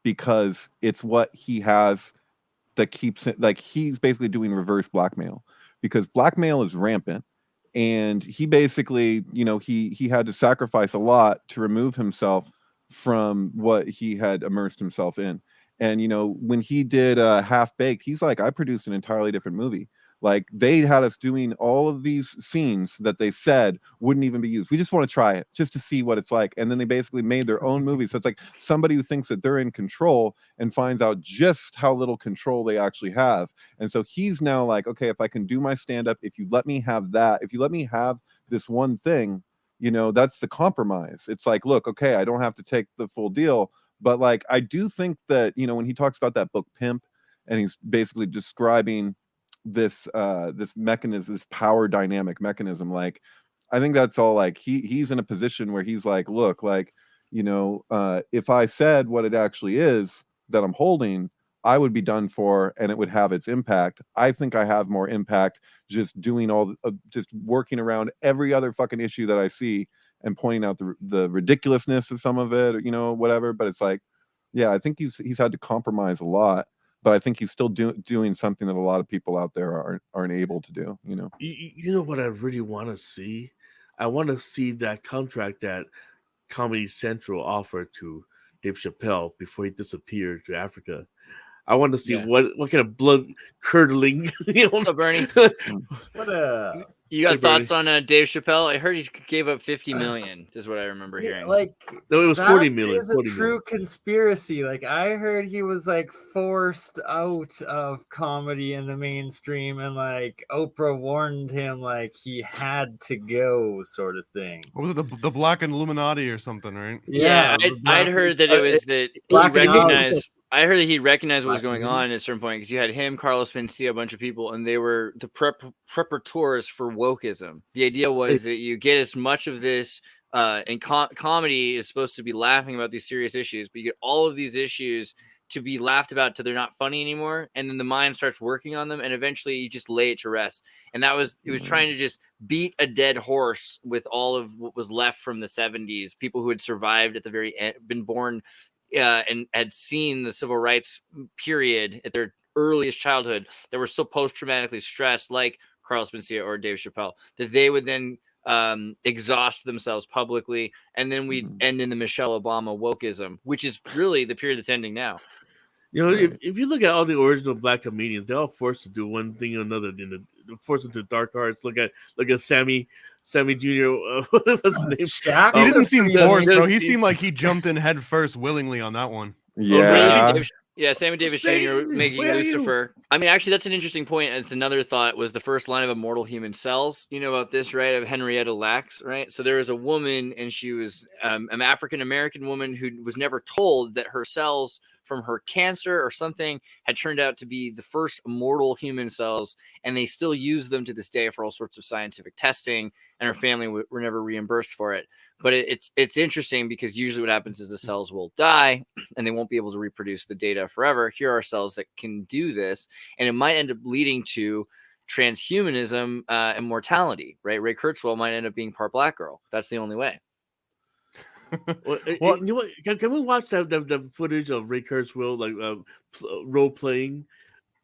because it's what he has that keeps it, like, he's basically doing reverse blackmail because blackmail is rampant, and he basically, he had to sacrifice a lot to remove himself from what he had immersed himself in. And when he did Half Baked, he's like, I produced an entirely different movie. Like, they had us doing all of these scenes that they said wouldn't even be used. We just want to try it just to see what it's like. And then they basically made their own movie. So it's like somebody who thinks that they're in control and finds out just how little control they actually have. And so he's now like, okay, if I can do my stand up, if you let me have that, if you let me have this one thing, that's the compromise. It's like, look, okay, I don't have to take the full deal. But like, I do think that, when he talks about that book Pimp, and he's basically describing this mechanism, this power dynamic mechanism, like, I think that's all, like, he's in a position where he's like, look, like, if I said what it actually is that I'm holding, I would be done for and it would have its impact. I think I have more impact just doing just working around every other fucking issue that I see and pointing out the ridiculousness of some of it, or, whatever. But it's like, yeah, I think he's had to compromise a lot, but I think he's still doing something that a lot of people out there aren't able to do. You know what I really want to see? I want to see that contract that Comedy Central offered to Dave Chappelle before he disappeared to Africa. I want to see what kind of blood curdling. So Bernie, you got thoughts on Dave Chappelle? I heard he gave up $50 million. Is what I remember hearing. Like, no, it was 40 million. Is a true conspiracy. Like, I heard he was like forced out of comedy in the mainstream, and like Oprah warned him like he had to go, sort of thing. What was it, the Black Illuminati or something, right? Yeah, I'd heard that it was that he recognized. I heard that he recognized what was going on at a certain point because you had him, Carlos Mencia, a bunch of people, and they were the preparators for wokeism. The idea was that you get as much of this, and comedy is supposed to be laughing about these serious issues, but you get all of these issues to be laughed about till they're not funny anymore, and then the mind starts working on them, and eventually you just lay it to rest. And it was trying to just beat a dead horse with all of what was left from the 70s, people who had survived at the very end, been born and had seen the civil rights period at their earliest childhood, that were still post-traumatically stressed, like Carlos Mencia or Dave Chappelle, that they would then exhaust themselves publicly, and then we'd end in the Michelle Obama wokeism, which is really the period that's ending now. If you look at all the original Black comedians, they're all forced to do one thing or another. Forced into dark arts. Look at Sammy Jr. What's his name? Shaq? He didn't seem forced, bro. He seemed like he jumped in head first willingly on that one. Yeah. Sammy Davis Jr. making Lucifer. I mean, actually, that's an interesting point. It's another thought was the first line of Immortal Human Cells. You know about this, right? Of Henrietta Lacks, right? So there was a woman, and she was an African-American woman who was never told that her cells from her cancer or something had turned out to be the first immortal human cells, and they still use them to this day for all sorts of scientific testing, and her family were never reimbursed for it. But it's interesting because usually what happens is the cells will die and they won't be able to reproduce the data forever. Here are cells that can do this, and it might end up leading to transhumanism and mortality, right? Ray Kurzweil might end up being part black girl. That's the only way. Well, you know what? Can we watch the footage of Ray Kurzweil role playing?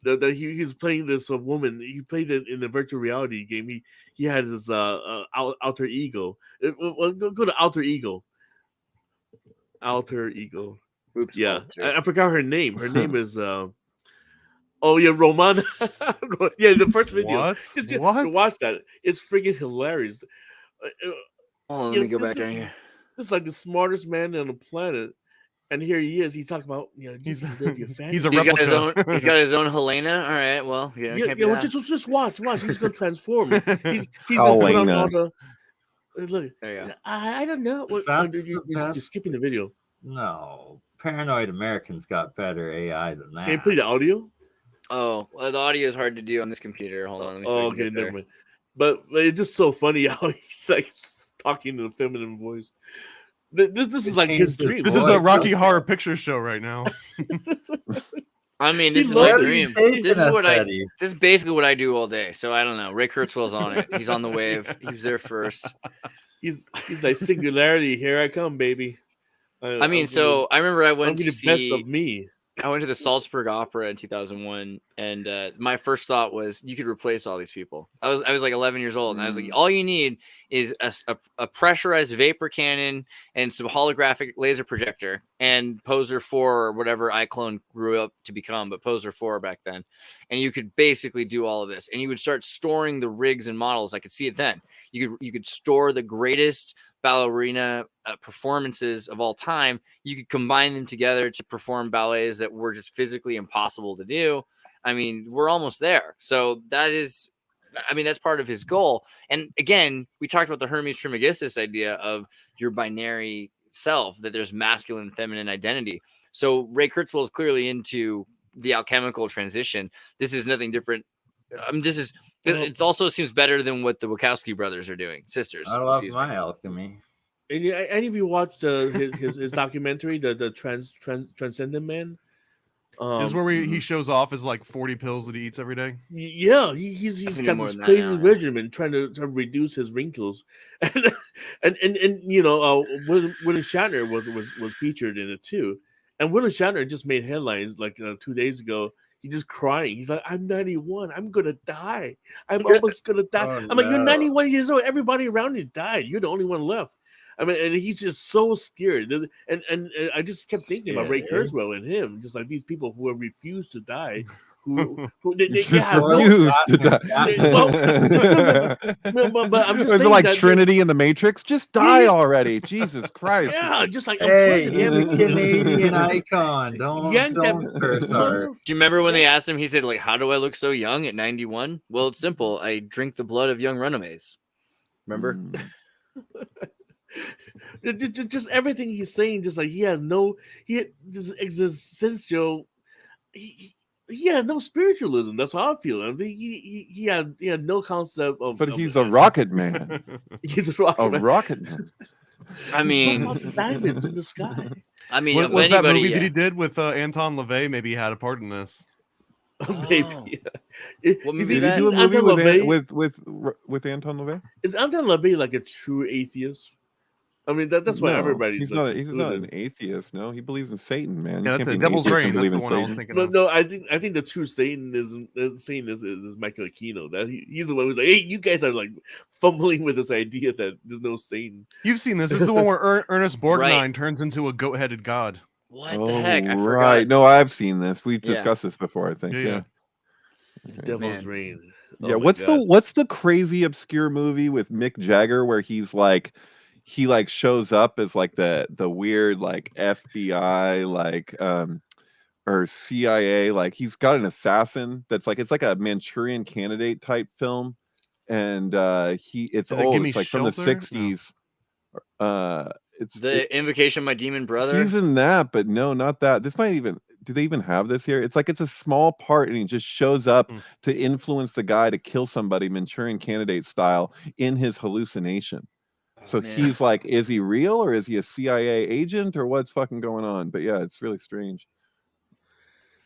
He's playing this woman. He played it in the virtual reality game. He has his alter ego. Go to alter ego. Alter ego. Oops. Yeah, I forgot her name. Her name is. Romana. Yeah, the first video. What? Watch that. It's freaking hilarious. Let me go back down here. This is like the smartest man on the planet, and here he is. He's talking about he's a replica. He's got his own Helena. All right, well, just watch. He's gonna transform. He's Helena. gonna put on all the. Look, there you go. I don't know. You're skipping the video. No, Paranoid Americans got better AI than that. Can you play the audio? Oh, well, the audio is hard to do on this computer. Hold on. Let me see okay, never mind. But it's just so funny how he's like talking in a feminine voice. This is like his dream. This is a Rocky Horror Picture Show right now. I mean, this is my dream. This is basically what I do all day. So I don't know. Ray Kurzweil's on it. He's on the wave. He was there first. He's like Singularity. Here I come, baby. I mean, so I remember I went to see best of me. I went to the Salzburg Opera in 2001, and my first thought was you could replace all these people. I was like 11 years old, and I was like, all you need is a pressurized vapor cannon and some holographic laser projector and Poser 4 or whatever iClone grew up to become, but Poser 4 back then, and you could basically do all of this, and you would start storing the rigs and models. I could see it then. You could store the greatest ballerina performances of all time. You could combine them together to perform ballets that were just physically impossible to do. I mean, we're almost there. So that's part of his goal. And again, we talked about the Hermes Trismegistus idea of your binary self, that there's masculine and feminine identity. So Ray Kurzweil is clearly into the alchemical transition. This is nothing different. It also seems better than what the Wachowski brothers are doing. Sisters. I love my alchemy. And any of you watched his documentary, the Transcendent Man? This is where he shows off his like 40 pills that he eats every day. Yeah, he's got this crazy regimen trying to reduce his wrinkles, and you know, William Shatner was featured in it too, and William Shatner just made headlines like 2 days ago. He's just crying. He's like, I'm 91. I'm gonna die. I'm almost gonna die. Oh, I'm like, you're 91 years old. Everybody around you died. You're the only one left. I mean, and he's just so scared. And I just kept thinking about Ray Kurzweil and him, just like these people who have refused to die. Who they refused to die. But I'm just is saying it like that Trinity in the Matrix? Just die already. Jesus Christ. Yeah, just like hey, he's a Canadian icon. Don't curse hard. Do you remember when they asked him? He said, like, how do I look so young at 91? Well, it's simple. I drink the blood of young runaways. Remember? Just everything he's saying, just like he has existential. He has no spiritualism. That's how I feel. I think he had no concept of. But he's a rocket man. He's a rocket man. I mean, diamonds in the sky. I mean, what was that movie that he did with Anton LaVey? Maybe he had a part in this. Maybe. What movie did he do a movie with Anton LaVey? Is Anton LaVey like a true atheist? I mean, that's why everybody's. He's not an atheist. No, he believes in Satan, man. Yeah, you can't the be Devil's Reign. Believe That's in the one I was Satan. thinking of. No, I think the true Satanism is Michael Aquino. That he's the one who's like, hey, you guys are like fumbling with this idea that there's no Satan. You've seen this. This is the one where Ernest Borgnine turns into a goat-headed god. What the heck? I forgot. Right. No, I've seen this. We've discussed this before, I think. Yeah. Devil's Reign. Yeah. What's the crazy obscure movie with Mick Jagger where he shows up as like the weird like FBI like or CIA, like he's got an assassin that's like, it's like a Manchurian Candidate type film, and it's old. It's like from the 60s. It's the Invocation of My Demon Brother. He's in that, but no, not that. This might even. Do they even have this here? It's like it's a small part, and he just shows up to influence the guy to kill somebody, Manchurian Candidate style, in his hallucination. So he's like, is he real or is he a CIA agent or what's fucking going on? But yeah, it's really strange.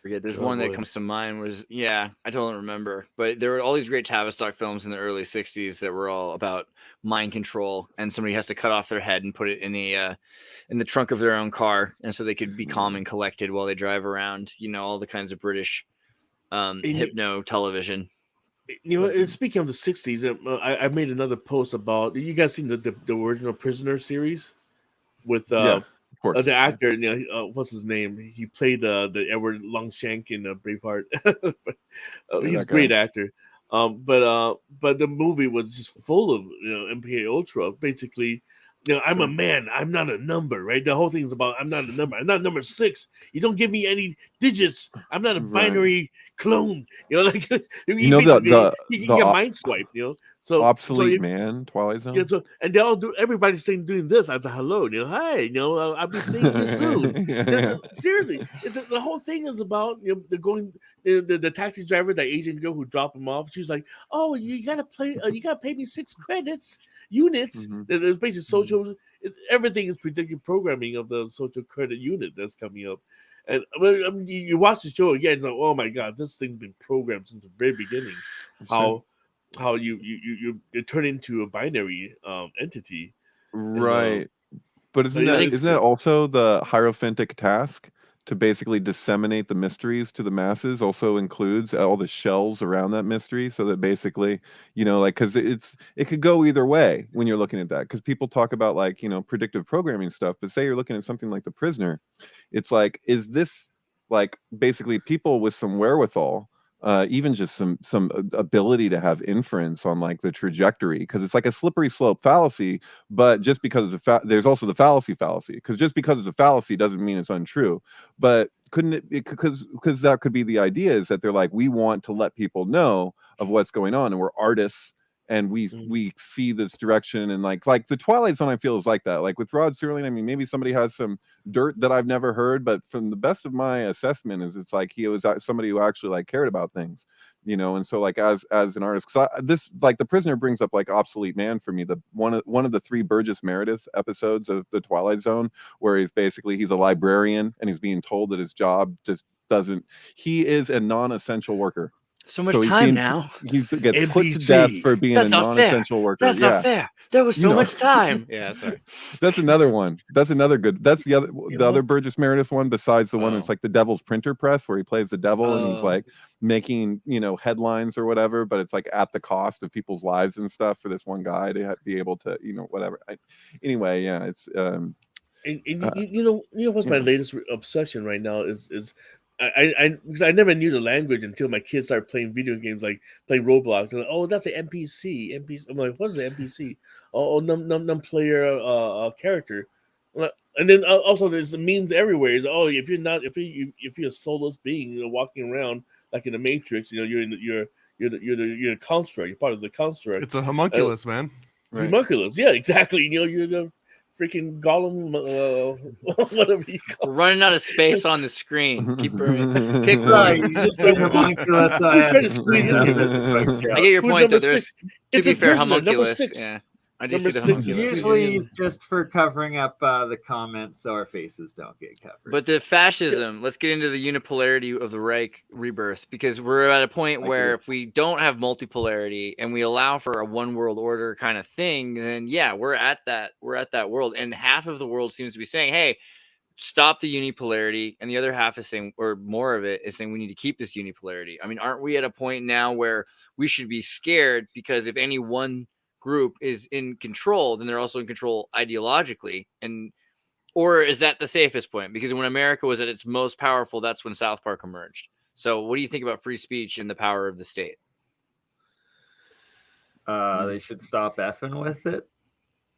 Forget. There's one that comes to mind I don't remember, but there were all these great Tavistock films in the early 60s that were all about mind control, and somebody has to cut off their head and put it in the trunk of their own car, and so they could be calm and collected while they drive around. You know, all the kinds of British hypno television. You know, speaking of the 60s, I made another post about. You guys seen the original Prisoner series with of course. The actor, you know, what's his name? He played the Edward Longshank in Braveheart. He's a great actor. But the movie was just full of MK Ultra. Basically, I'm a man. I'm not a number, right? The whole thing is about I'm not a number. I'm not number 6. You don't give me any digits. I'm not a binary clone. Like he got mind swiped. So obsolete man, Twilight Zone. Yeah, and they all everybody's doing this. I said hello, hi, I'll be seeing you soon. Seriously, the whole thing is about the taxi driver, the Asian girl who dropped him off. She's like, oh, you gotta pay me 6 credits units. There's basically social. Everything is predictive programming of the social credit unit that's coming up. And you watch the show again, it's like, oh my god, this thing's been programmed since the very beginning. How you turn into a binary entity, right? But isn't that also the Hierophantic task to basically disseminate the mysteries to the masses? Also includes all the shells around that mystery, so that basically, like, because it could go either way when you're looking at that. Because people talk about like predictive programming stuff, but say you're looking at something like The Prisoner, it's like, is this like basically people with some wherewithal? Even just some ability to have inference on like the trajectory, because it's like a slippery slope fallacy. But just because there's also the fallacy, because just because it's a fallacy doesn't mean it's untrue. But couldn't it, because that could be the idea, is that they're like, we want to let people know of what's going on, and we're artists, and we see this direction, and like the Twilight Zone, I feel, is like that. Like with Rod Serling, I mean, maybe somebody has some dirt that I've never heard, but from the best of my assessment is it's like he was somebody who actually like cared about things, and so like as an artist, because this, like, The Prisoner brings up like Obsolete Man for me, the one of the 3 Burgess Meredith episodes of the Twilight Zone, where he's a librarian and he's being told that his job just doesn't, he is a non-essential worker. So much time now. He gets NBC. put to death for being a non-essential worker. That's not fair. There was so much time. Yeah, sorry. That's another one. That's another good. That's the other Burgess Meredith one, besides the one that's like the Devil's Printer Press, where he plays the devil and he's like making headlines or whatever, but it's like at the cost of people's lives and stuff for this one guy to be able to whatever. Anyway, yeah, it's and what's my latest obsession right now is because I never knew the language until my kids started playing video games, like playing Roblox, and that's an NPC. I'm like, what is an NPC? Non-player character. And then also there's the memes everywhere. Is if you're a soulless being walking around like in the Matrix, you're a construct. You're part of the construct. It's a homunculus, man. Right. Homunculus, yeah, exactly. You're the freaking Gollum, whatever you call it. We're running out of space on the screen. Keep burning. Kick right. You just said homunculus. I trying to squeeze in here. I get your point, though. There's, to be fair, prisoner, homunculus. 6. Yeah, I do see the Number 6 homunculus. Usually it's just for covering up the comments so our faces don't get covered. But the fascism, let's get into the unipolarity of the Reich rebirth, because we're at a point where if we don't have multipolarity and we allow for a one world order kind of thing, then yeah, we're at that world. And half of the world seems to be saying, hey, stop the unipolarity. And the other half is saying, or more of it is saying, we need to keep this unipolarity. I mean, aren't we at a point now where we should be scared, because if any one group is in control, then they're also in control ideologically? And or is that the safest point? Because when America was at its most powerful, that's when South Park emerged. So what do you think about free speech and the power of the state? They should stop effing with it.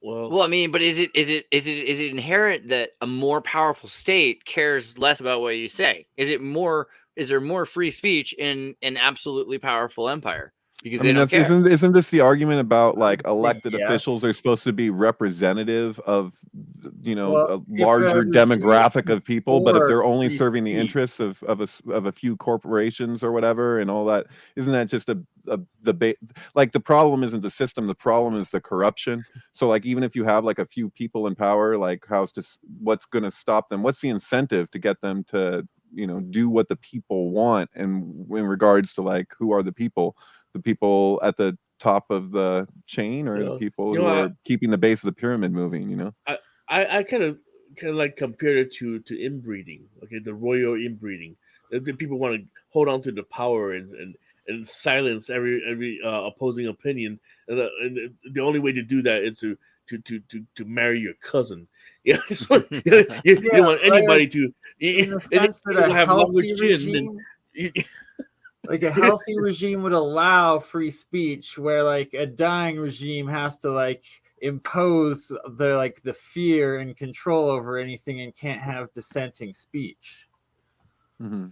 Well, I mean, but is it inherent that a more powerful state cares less about what you say? Is there more free speech in an absolutely powerful empire? Because isn't this the argument about like elected officials are supposed to be representative of a larger demographic of people, but if they're only serving the interests of a few corporations or whatever and all that, isn't that just a debate? Like, the problem isn't the system, the problem is the corruption. So like, even if you have like a few people in power, like what's going to stop them? What's the incentive to get them to do what the people want? And in regards to like, who are the people at the top of the chain, or the people who are keeping the base of the pyramid moving? I kind of like compare it to inbreeding, okay, the royal inbreeding. The people want to hold on to the power and silence every opposing opinion, and the only way to do that is to marry your cousin. Yeah, so, you don't want anybody to. In the sense that a healthy regime. Like a healthy regime would allow free speech, where like a dying regime has to like impose the fear and control over anything and can't have dissenting speech. Mm-hmm.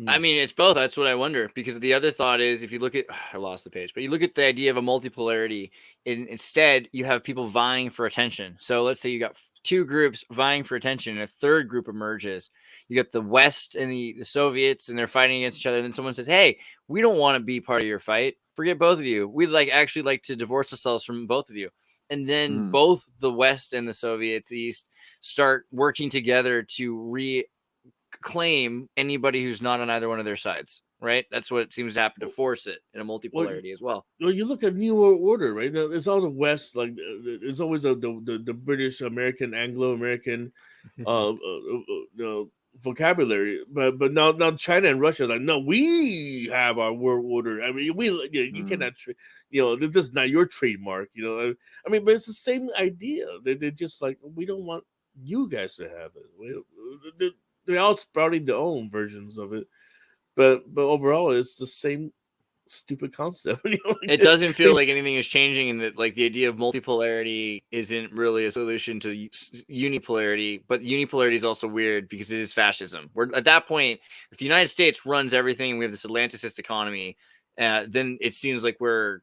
I mean, it's both. That's what I wonder, because the other thought is, if you look at, I lost the page, but you look at the idea of a multipolarity, and instead you have people vying for attention. So let's say you got 2 groups vying for attention, and a third group emerges. You got the West and the Soviets, and they're fighting against each other. And then someone says, hey, we don't want to be part of your fight. Forget both of you. We'd actually like to divorce ourselves from both of you. And then both the West and the Soviets, the East, start working together to reclaim anybody who's not on either one of their sides. right? That's what seems to happen to force it in a multipolarity as well. Well, you look at New World Order, right? It's all the West, like it's always the British, American, Anglo-American, vocabulary. But now China and Russia are like, no, we have our world order. I mean, you cannot, this is not your trademark. I mean, but it's the same idea. They're just like, we don't want you guys to have it. They're all sprouting their own versions of it, but overall, it's the same stupid concept. It doesn't feel like anything is changing, and that like the idea of multipolarity isn't really a solution to unipolarity. But unipolarity is also weird because it is fascism. We're at that point, if the United States runs everything, and we have this Atlanticist economy, then it seems like we're,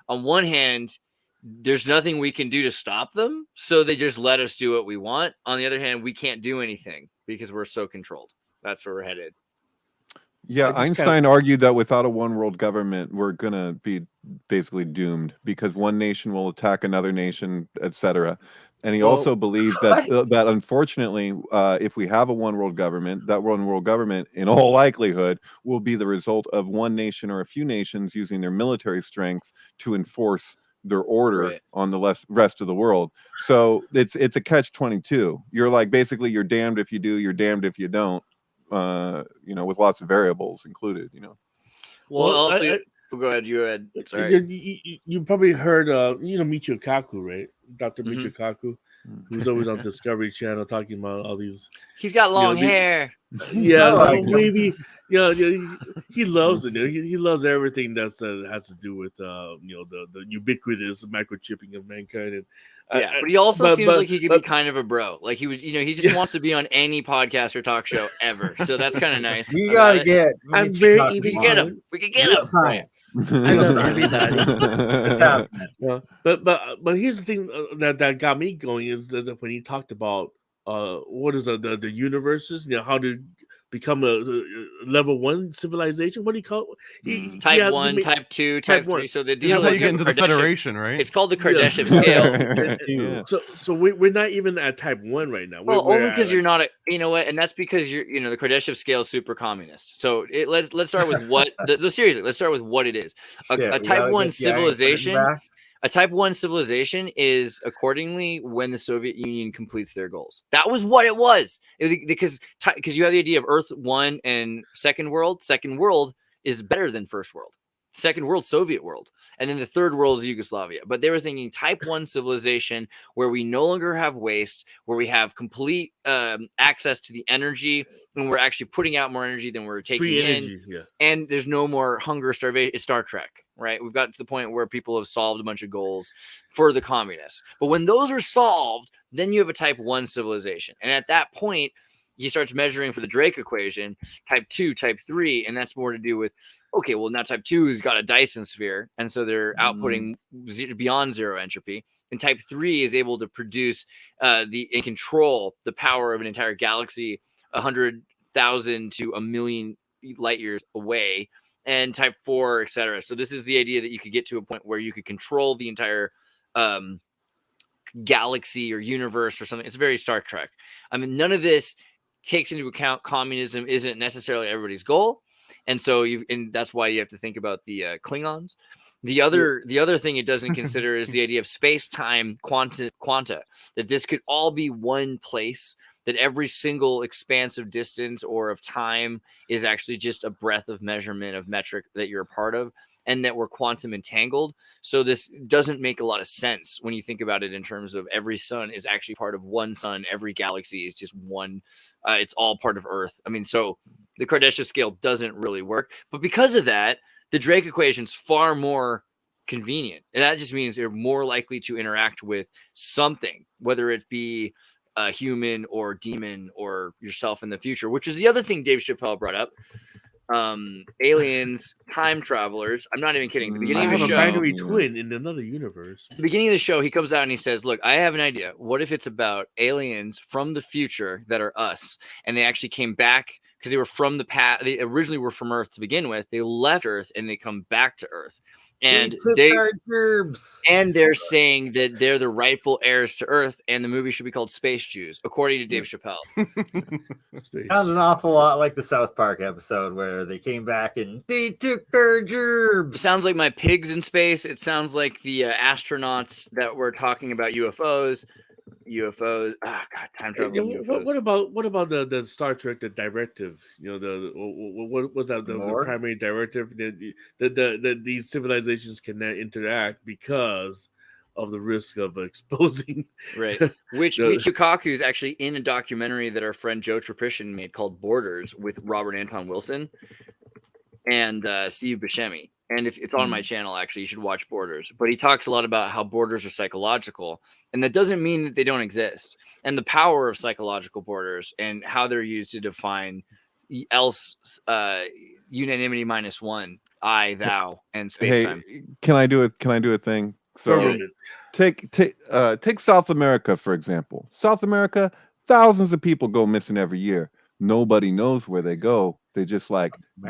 on one hand, there's nothing we can do to stop them, so they just let us do what we want. On the other hand, we can't do anything because we're so controlled. That's where we're headed. Yeah, Einstein argued that without a one world government, we're going to be basically doomed because one nation will attack another nation, etc. And he also believes that unfortunately, if we have a one world government, that one world government, in all likelihood, will be the result of one nation or a few nations using their military strength to enforce their order on the rest of the world. So it's a catch-22. You're like, basically, you're damned if you do, you're damned if you don't. With lots of variables included. Well, also, go ahead. You had. Sorry. You probably heard, Michio Kaku, right? Dr. Michio Kaku, who's always on Discovery Channel talking about all these. He's got long hair. Yeah, maybe. He loves it. He loves everything that has to do with the ubiquitous microchipping of mankind. And but he also seems like he could be kind of a bro. Like he would, he just wants to be on any podcast or talk show ever. So that's kind of nice. You gotta get. I'm very. We can get him. We can get him. Science. I love everybody. It's happening. But here's the thing that got me going is that when he talked about what is the universes, how to become a level 1 civilization. What do you call it? Type 1, type 2, type 3. So the deal is you get into the Federation, right? It's called the Kardashev scale. So we're not even at type 1 right now. Well, only because you're not and that's because you're the Kardashev scale is super communist. So let's start with what seriously, let's start with what it is. A type 1 civilization. A type 1 civilization is accordingly when the Soviet Union completes their goals. That was what it was. Because you have the idea of Earth 1 and Second World. Second World is better than First World. Second World, Soviet world. And then the third world is Yugoslavia. But they were thinking type 1 civilization where we no longer have waste, where we have complete access to the energy, and we're actually putting out more energy than we're taking in. And there's no more hunger, starvation. It's Star Trek, right? We've got to the point where people have solved a bunch of goals for the communists. But when those are solved, then you have a type 1 civilization. And at that point, he starts measuring for the Drake equation, type 2, type 3, and that's more to do with, okay, well, now type 2 has got a Dyson sphere, and so they're outputting beyond zero entropy. And type 3 is able to produce and control the power of an entire galaxy 100,000 to 1,000,000 light years away, and type 4, etc. So this is the idea that you could get to a point where you could control the entire galaxy or universe or something. It's very Star Trek. I mean, none of this takes into account communism isn't necessarily everybody's goal, and so that's why you have to think about the Klingons. The other thing it doesn't consider is the idea of space-time quanta, that this could all be one place, that every single expanse of distance or of time is actually just a breadth of measurement of metric that you're a part of, and that we're quantum entangled. So this doesn't make a lot of sense when you think about it in terms of every sun is actually part of one sun. Every galaxy is just one. It's all part of Earth. I mean, so the Kardashev scale doesn't really work. But because of that, the Drake equation is far more convenient. And that just means you're more likely to interact with something, whether it be a human or demon or yourself in the future, which is the other thing Dave Chappelle brought up. Aliens, time travelers. I'm not even kidding. The beginning of the show, a binary twin in another universe. The beginning of the show, he comes out and he says, "Look, I have an idea. What if it's about aliens from the future that are us, and they actually came back because they were from the past. They originally were from Earth to begin with. They left Earth and they come back to Earth, and they're saying that they're the rightful heirs to Earth, and the movie should be called Space Jews, according to Dave Chappelle. Sounds an awful lot like the South Park episode where they came back and they took our gerbs. It sounds like my pigs in space. It sounds like the astronauts that were talking about UFOs. UFOs. Oh God, time travel. What about the Star Trek, the directive? You know, what was that? The primary directive that these civilizations cannot interact because of the risk of exposing. Right. Which Lukaku is actually in a documentary that our friend Joe Trapishin made called Borders with Robert Anton Wilson and Steve Buscemi. And if it's on my channel, actually, you should watch Borders. But he talks a lot about how borders are psychological. And that doesn't mean that they don't exist. And the power of psychological borders and how they're used to define else unanimity -1, I, thou, and space-time. Hey, can I do a thing? So take South America, for example. South America, thousands of people go missing every year. Nobody knows where they go. They just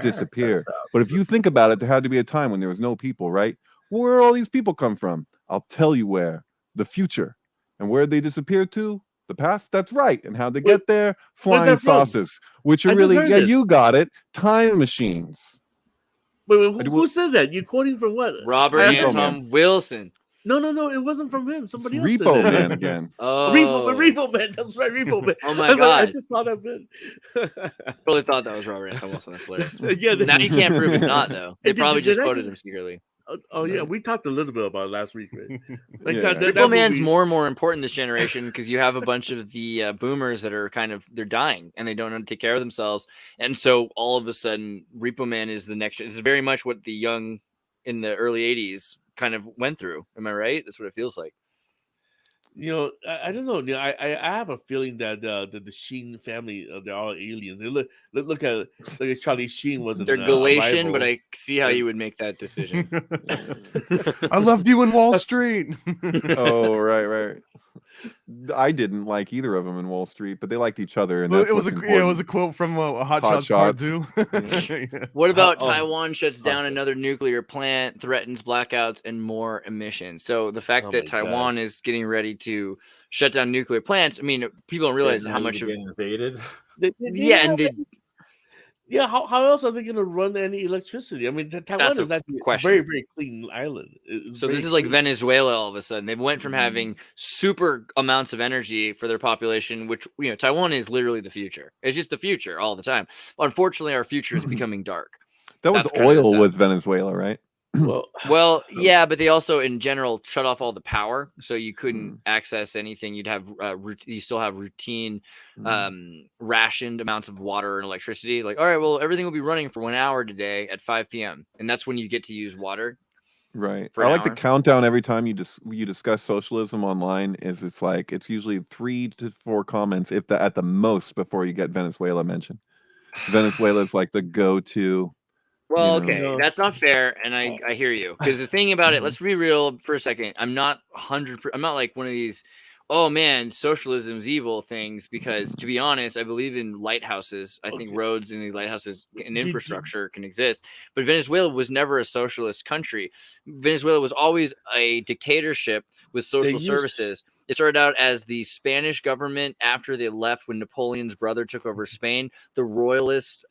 disappear. But if you think about it, there had to be a time when there was no people, right? Where all these people come from? I'll tell you where. The future. And where they disappear to? The past? That's right. And how they get there? Flying saucers. Which are really, you got it. Time machines. Wait, who said that? You quoting from what? Robert Anton Wilson. No, it wasn't from him. Somebody else Repo said that. Man again. Oh, Repo Man. That's right, Repo Man. Oh my God! I just saw that bit. I really thought that was Robert Anton Wilson. That's hilarious. Yeah, now you can't prove it's not though. They probably just quoted him secretly. Oh yeah, we talked a little bit about it last week, right? Repo Man's more and more important this generation because you have a bunch of the boomers that are they're dying and they don't know how to take care of themselves, and so all of a sudden Repo Man is the next. It's very much what the young in the early '80s kind of went through. Am I right? That's what it feels like. You know, I don't know. You know, I have a feeling that the Sheen family, they're all aliens. They look at Charlie Sheen wasn't. They're Galatian, but I see how you would make that decision. I loved you in Wall Street. Oh, right. I didn't like either of them in Wall Street, but they liked each other. And it was a quote from a Hot Shots Part 2. What about Taiwan shuts down another nuclear plant, threatens blackouts and more emissions? So the fact that Taiwan is getting ready to shut down nuclear plants, I mean, people don't realize how much of invaded. How else are they going to run any electricity? I mean, Taiwan is actually a very, very clean island. So this is like Venezuela all of a sudden. They went from having super amounts of energy for their population, which, you know, Taiwan is literally the future. It's just the future all the time. Unfortunately, our future is becoming dark. That was oil with Venezuela, right? Well, yeah, but they also, in general, shut off all the power, so you couldn't access anything. You'd have you still have routine, rationed amounts of water and electricity. Like, all right, well, everything will be running for 1 hour today at 5 p.m., and that's when you get to use water. Right. I like the countdown every time you discuss socialism online. It's usually 3 to 4 comments, if at the most, before you get Venezuela mentioned. Venezuela is like the go-to. Well, okay, that's not fair, and I hear you. Because the thing about it, let's be real for a second. I'm not like one of these, oh man, socialism's evil things. Because to be honest, I believe in lighthouses. I think roads and these lighthouses and infrastructure can exist. But Venezuela was never a socialist country. Venezuela was always a dictatorship with social services. It started out as the Spanish government after they left when Napoleon's brother took over Spain. The royalists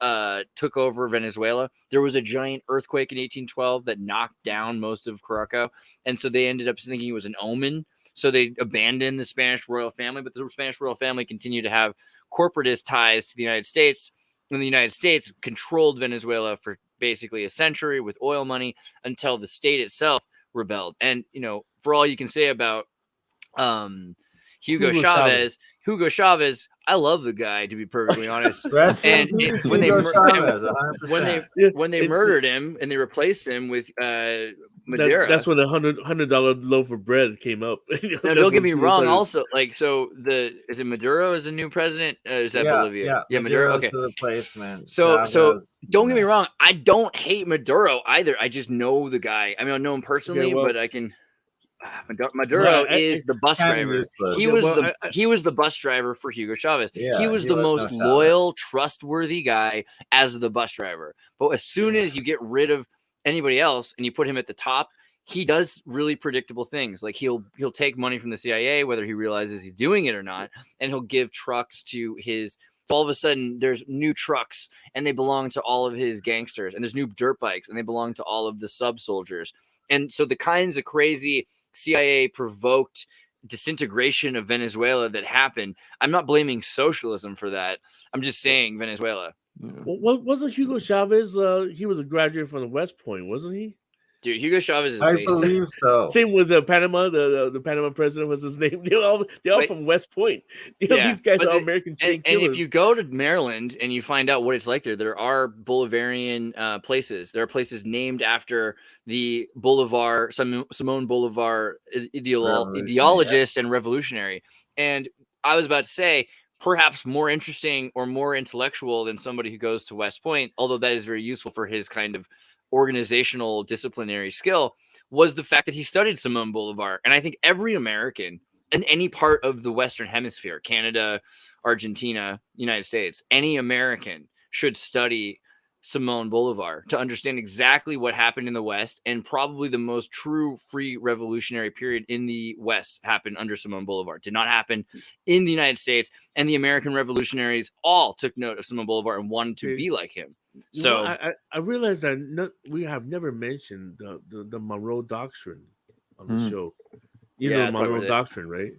took over Venezuela. There was a giant earthquake in 1812 that knocked down most of Caraco. And so they ended up thinking it was an omen. So they abandoned the Spanish royal family, but the Spanish royal family continued to have corporatist ties to the United States. And the United States controlled Venezuela for basically a century with oil money until the state itself rebelled. And, you know, for all you can say about Hugo Chavez, I love the guy, to be perfectly honest. And when they murdered him and they replaced him with Maduro, that's when the $100 loaf of bread came up. Now, don't get me wrong. Also, like, so is it Maduro as the new president? Is that Bolivia? Yeah, Maduro. Okay, the replacement. So don't get me wrong. I don't hate Maduro either. I just know the guy. I mean, I don't know him personally, but I can. Maduro is the bus driver. useless. He was the bus driver for Hugo Chavez. Yeah, he was the most loyal, trustworthy guy as the bus driver. But as soon as you get rid of anybody else and you put him at the top, he does really predictable things. Like he'll take money from the CIA, whether he realizes he's doing it or not, and he'll give trucks to his. All of a sudden, there's new trucks, and they belong to all of his gangsters, and there's new dirt bikes, and they belong to all of the sub soldiers. And so the kinds of crazy CIA provoked disintegration of Venezuela that happened. I'm not blaming socialism for that. I'm just saying Venezuela. Well, wasn't Hugo Chavez? He was a graduate from the West Point, wasn't he? Dude, Hugo Chavez is I based. believe so. Same with Panama. The Panama president was his name. They're all from West Point. These guys are American trained killers. And if you go to Maryland and you find out what it's like there are Bolivarian places. There are places named after the Bolivar, Simon Bolivar ideologist and revolutionary. And I was about to say, perhaps more interesting or more intellectual than somebody who goes to West Point, although that is very useful for his kind of organizational disciplinary skill, was the fact that he studied Simon Bolivar. And I think every American in any part of the Western Hemisphere, Canada, Argentina, United States, any American should study Simon Bolivar to understand exactly what happened in the West. And probably the most true free revolutionary period in the West happened under Simon Bolivar. Did not happen in the United States. And the American revolutionaries all took note of Simon Bolivar and wanted to be like him. So I realized that we have never mentioned the Monroe Doctrine on the show. You know the Monroe Doctrine, right?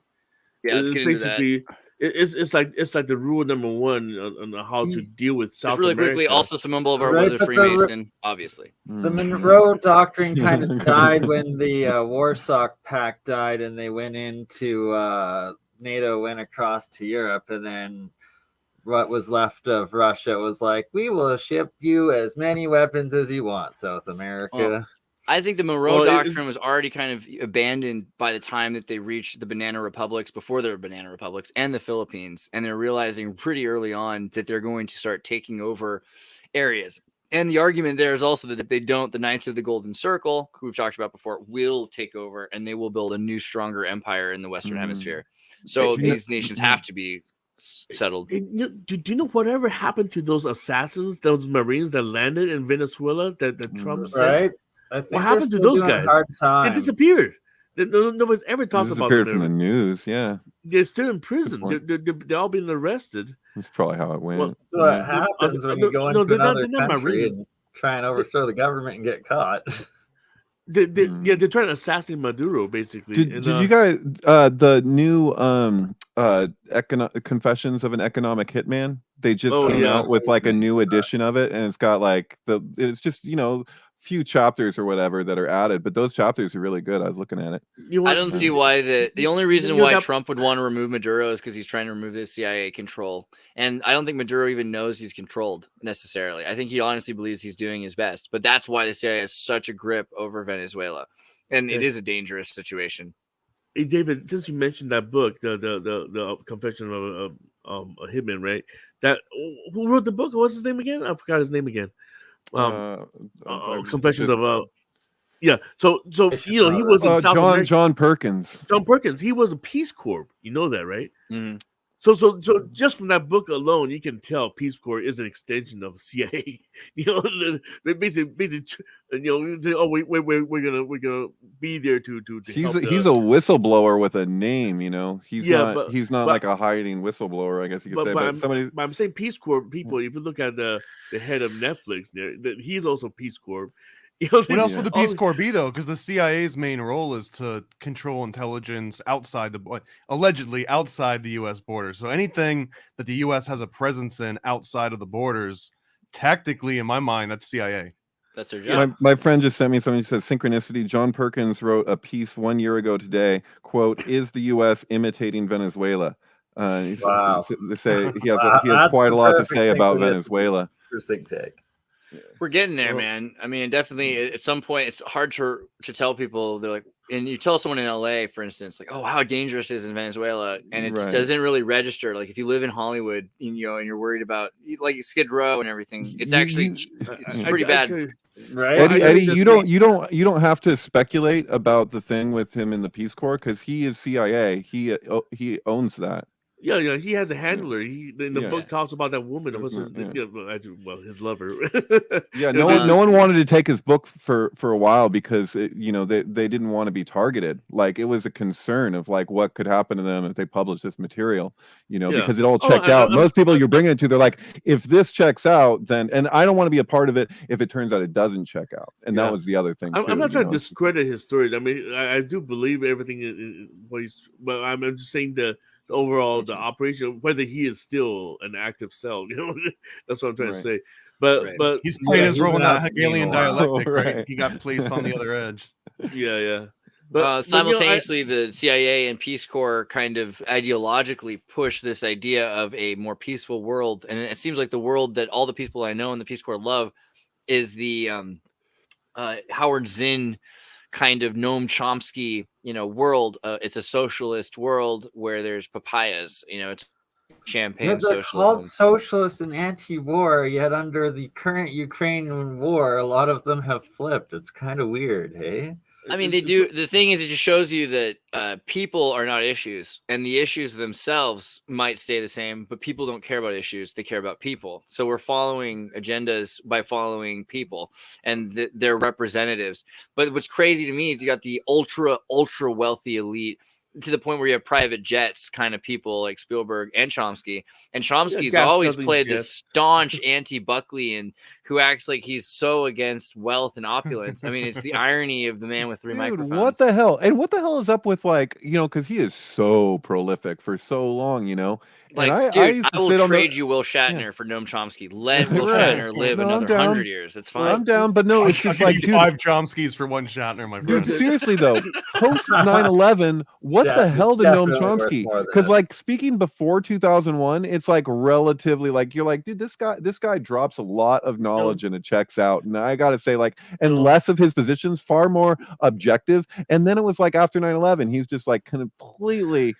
Yeah, it's basically it's like the rule number one on how to deal with South really America. Quickly. Also, Simon Bolivar was a Freemason, obviously. The Monroe Doctrine kind of died when the Warsaw Pact died, and they went into NATO, went across to Europe, and then what was left of Russia was like, we will ship you as many weapons as you want, South America. I think the Monroe Doctrine was already kind of abandoned by the time that they reached the banana republics, before there were banana republics, and the Philippines. And they're realizing pretty early on that they're going to start taking over areas. And the argument there is also that if they don't, the Knights of the Golden Circle, who we've talked about before, will take over, and they will build a new, stronger empire in the Western Hemisphere. So these nations have to be settled. Do you know whatever happened to those assassins, those Marines that landed in Venezuela that Trump sent? What happened to those guys? They disappeared. Nobody's ever talked about them. Disappeared from the news, yeah. They're still in prison. They're all being arrested. That's probably how it went. Well, what happens when you go into another country and try and overthrow the government and get caught? They're trying to assassinate Maduro, basically. Did you guys the new Confessions of an Economic Hitman? They just came out with like a new edition of it, and it's got like it's just few chapters or whatever that are added, but those chapters are really good. I was looking at it. I don't see why the only reason why Trump would want to remove Maduro is because he's trying to remove his CIA control. And I don't think Maduro even knows he's controlled necessarily. I think he honestly believes he's doing his best, but that's why the CIA has such a grip over Venezuela. And it is a dangerous situation. Hey, David, since you mentioned that book, the Confession of a Hitman, right? Who wrote the book? What's his name again? I forgot his name again. Confessions of So he was in South America. John Perkins. John Perkins. He was a Peace Corps. You know that, right? Mm-hmm. So just from that book alone, you can tell Peace Corps is an extension of CIA. They basically say, oh, we're gonna be there to he's help he's a whistleblower with a name. He's not like a hiding whistleblower, I guess you could say. But I'm saying Peace Corps people. If you look at the head of Netflix, he's also Peace Corps. What else would the Peace Corps be, though? Because the CIA's main role is to control intelligence allegedly outside the U.S. borders. So anything that the U.S. has a presence in outside of the borders, technically, in my mind, that's CIA. That's their job. My friend just sent me something. He said, synchronicity. John Perkins wrote a piece 1 year ago today. Quote, is the U.S. imitating Venezuela? Wow. They say he has quite a lot to say about Venezuela. For SyncTank. We're getting there, man. I mean, definitely at some point it's hard to tell people. They're like, and you tell someone in LA, for instance, like, oh, how dangerous is in Venezuela, and it Right. doesn't really register. Like if you live in Hollywood, and you're worried about like Skid Row and everything, it's actually it's pretty bad. Right, Eddie, you don't have to speculate about the thing with him in the Peace Corps because he is CIA. He owns that. Yeah, he has a handler. He in the book talks about that woman. His lover. Yeah, no one wanted to take his book for a while because they didn't want to be targeted. Like it was a concern of like what could happen to them if they publish this material. Because it all checked out. Most people you're bringing it to, they're like, if this checks out, then and I don't want to be a part of it if it turns out it doesn't check out. And that was the other thing. I'm not trying to discredit his stories. I mean, I do believe everything in what he's. But I'm just saying the operation, whether he is still an active cell, that's what I'm trying to say. But he's playing his role in that Hegelian dialectic, right? He got placed on the other edge. Yeah. But simultaneously, the CIA and Peace Corps kind of ideologically push this idea of a more peaceful world, and it seems like the world that all the people I know in the Peace Corps love is the Howard Zinn kind of Noam Chomsky, world. It's a socialist world where there's papayas. It's champagne they're socialism. Called socialist and anti-war, yet under the current Ukrainian war, a lot of them have flipped. It's kind of weird, hey? I mean, they do. The thing is, it just shows you that people are not issues, and the issues themselves might stay the same, but people don't care about issues. They care about people. So we're following agendas by following people and their representatives. But what's crazy to me is you got the ultra wealthy elite to the point where you have private jets kind of people like Spielberg and Chomsky. And Chomsky's always played this staunch anti-Buckleyan who acts like he's so against wealth and opulence. I mean, it's the irony of the man with three microphones. What the hell? And what the hell is up with because he is so prolific for so long, Like, and I will trade you Will Shatner for Noam Chomsky. Let Will Shatner live another 100 years. It's fine. I'm down, but no, it's just like 5 Chomskys for one Shatner, my friend. Dude, seriously though, post 9/11, what the hell did Noam Chomsky? Because speaking before 2001, it's like relatively you're like, dude, this guy drops a lot of knowledge and it checks out. And I gotta say, and less of his positions, far more objective. And then it was after 9/11, he's just completely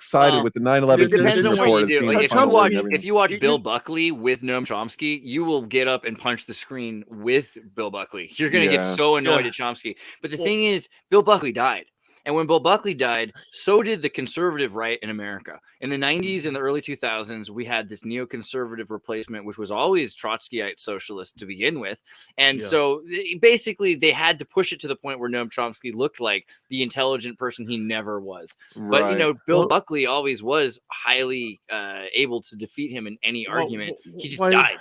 sided with the 9/11. It depends on what you do. If you watch Bill Buckley with Noam Chomsky, you will get up and punch the screen with Bill Buckley. You're going to get so annoyed at Chomsky. But the thing is, Bill Buckley died. And when Bill Buckley died, so did the conservative right in America. In the 90s and the early 2000s, we had this neoconservative replacement, which was always Trotskyite socialist to begin with. And so basically they had to push it to the point where Noam Chomsky looked like the intelligent person he never was. Right. But, Bill Buckley always was highly able to defeat him in any argument. He just died.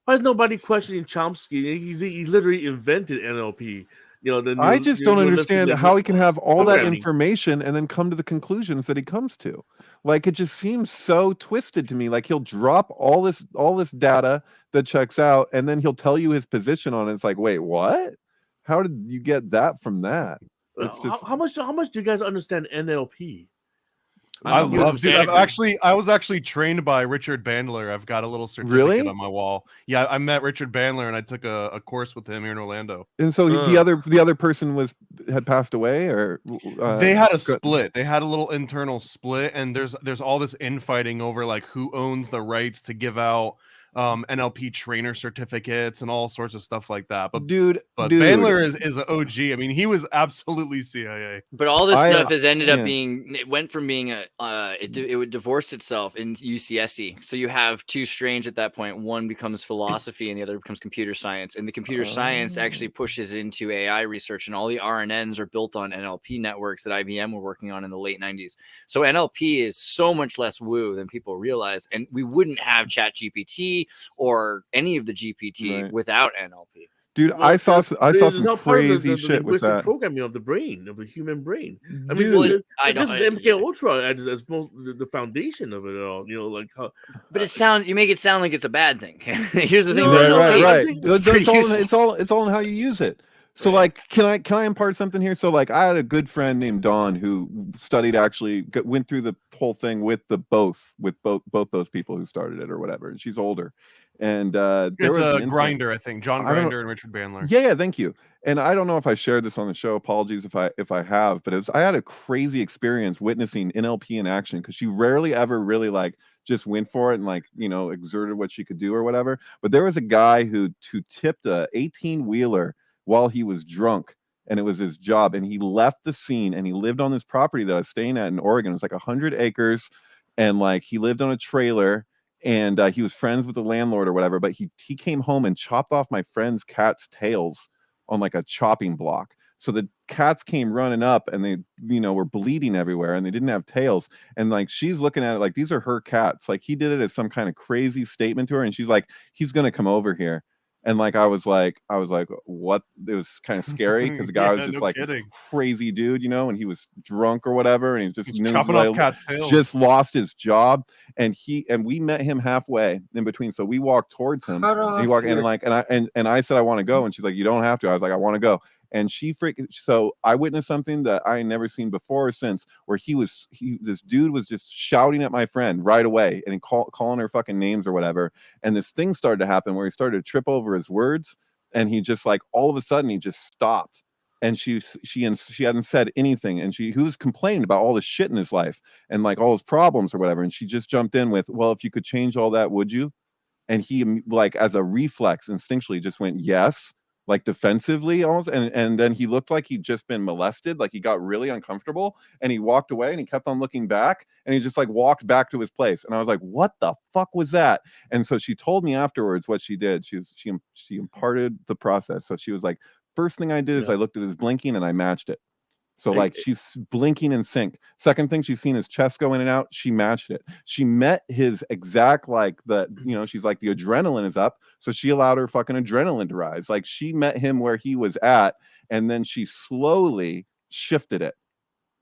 why is nobody questioning Chomsky? He literally invented NLP. I just don't understand how he can have all that information and then come to the conclusions that he comes to. It just seems so twisted to me. He'll drop all this data that checks out, and then he'll tell you his position on it. It's like, wait, what? How did you get that from that? It's just... How much do you guys understand NLP? I love it. I was actually trained by Richard Bandler. I've got a little certificate on my wall. Yeah, I met Richard Bandler and I took a course with him here in Orlando. And so the other person had passed away, or they had a split. They had a little internal split, and there's all this infighting over who owns the rights to give out NLP trainer certificates and all sorts of stuff like that. But Bandler is an OG. I mean, he was absolutely CIA. But all this stuff has ended up being, it went from being it divorced itself in UCSC. So you have two strains at that point. One becomes philosophy and the other becomes computer science. And the computer science actually pushes into AI research, and all the RNNs are built on NLP networks that IBM were working on in the late 90s. So NLP is so much less woo than people realize. And we wouldn't have ChatGPT or any of the GPT without NLP. Dude, I saw some crazy shit with that programming of the brain, of the human brain. I mean, this is MK Ultra as the foundation of it all. But you make it sound like it's a bad thing. Here's the thing. Right. It's all in how you use it. So can I impart something here? So I had a good friend named Dawn who went through the whole thing with both those people who started it or whatever, and she's older. And there was a Grinder, I think, John Grinder and Richard Bandler. Yeah, thank you. and I don't know if I shared this on the show. Apologies if I have, but I had a crazy experience witnessing NLP in action, because she rarely ever really like just went for it and like, you know, exerted what she could do or whatever. But there was a guy who tipped a 18-wheeler while he was drunk, and it was his job. And he left the scene, and he lived on this property that I was staying at in Oregon. It was like 100 acres, and like he lived on a trailer, and he was friends with the landlord or whatever. But he came home and chopped off my friend's cat's tails on like a chopping block. So the cats came running up, and they, you know, were bleeding everywhere, and they didn't have tails. And like, she's looking at it like, these are her cats. Like, he did it as some kind of crazy statement to her. And she's like, he's going to come over here. And like, I was like, what? It was kind of scary, because the guy was just like a crazy dude, you know, and he was drunk or whatever. And he's just chopping off cats' tails. Just lost his job. And we met him halfway in between. So we walked towards him, and he walked, and like, and I said, I want to go. And she's like, you don't have to. I was like, I want to go. And so I witnessed something that I had never seen before or since, where this dude was just shouting at my friend right away, and calling her fucking names or whatever. And this thing started to happen where he started to trip over his words, and he just like, all of a sudden he just stopped. And she hadn't said anything, and he was complaining about all this shit in his life and like all his problems or whatever. And she just jumped in with, well, if you could change all that, would you? And he, like, as a reflex, instinctually just went, yes, like defensively almost. And then he looked like he'd just been molested. Like, he got really uncomfortable, and he walked away, and he kept on looking back, and he just like walked back to his place. And I was like, what the fuck was that? And so she told me afterwards what she did. She imparted the process. So she was like, first thing I did is I looked at his blinking, and I matched it. So like, she's blinking in sync. Second thing she's seen his chest go in and out. She matched it. She met his exact, like, she's like, the adrenaline is up. So she allowed her fucking adrenaline to rise. Like, she met him where he was at, and then she slowly shifted it,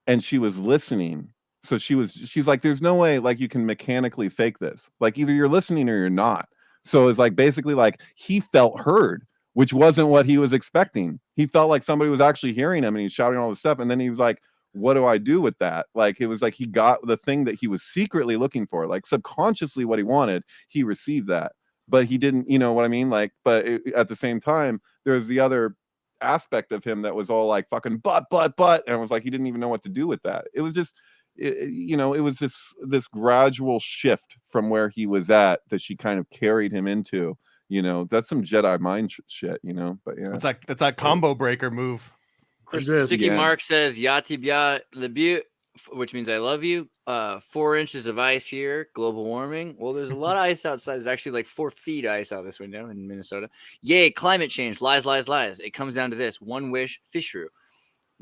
and she was listening. So she's like, there's no way like you can mechanically fake this. Like, either you're listening or you're not. So it's like, basically like, he felt heard, which wasn't what he was expecting. He felt like somebody was actually hearing him, and he's shouting all this stuff. And then he was like, what do I do with that? Like, it was like he got the thing that he was secretly looking for, like subconsciously what he wanted. He received that, but he didn't, you know what I mean? Like, but at the same time, there's the other aspect of him that was all like fucking but, and it was like, he didn't even know what to do with that. It was just, it was this gradual shift from where he was at that she kind of carried him into. You know, that's some Jedi mind shit, you know. But yeah, it's that combo breaker move. Sticky Mark says Yati Bia Lebu, which means I love you. 4 inches of ice here. Global warming. Well, there's a lot of ice outside. There's actually like 4 feet ice out this window in Minnesota. Yay, climate change. Lies. It comes down to this: one wish, fishru.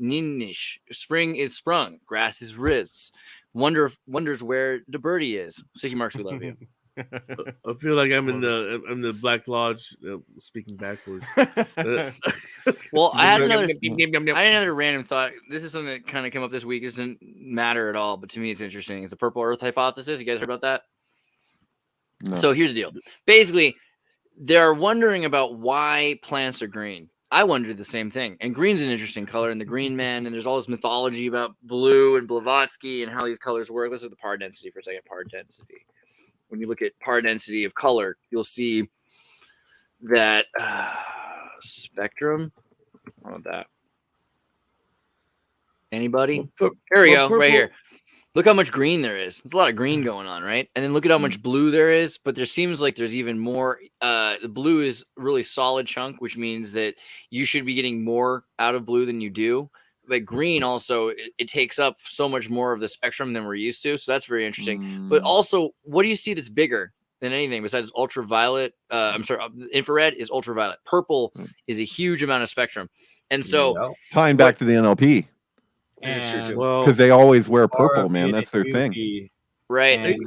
Ninish. Spring is sprung. Grass is riz. Wonders where the birdie is. Sticky Marks, we love you. I feel like I'm in the Black Lodge, speaking backwards. Well, I had another random thought. This is something that kind of came up this week. It doesn't matter at all, but to me it's interesting. It's the purple Earth hypothesis. You guys heard about that? No. So here's the deal. Basically, they're wondering about why plants are green. I wondered the same thing. And green's an interesting color, and the Green Man, and there's all this mythology about blue and Blavatsky and how these colors work. Let's look at the par density for a second. Par density. When you look at par density of color, you'll see that spectrum. How about that? Anybody? Here we go, right here. Look how much green there is. There's a lot of green going on, right? And then look at how much blue there is. But there seems like there's even more. The blue is really solid chunk, which means that you should be getting more out of blue than you do. But green also, it takes up so much more of the spectrum than we're used to. So that's very interesting. But also, what do you see that's bigger than anything besides ultraviolet? Infrared is ultraviolet. Purple is a huge amount of spectrum. And so tying back to the NLP, because they always wear purple, man. That's their thing. Right.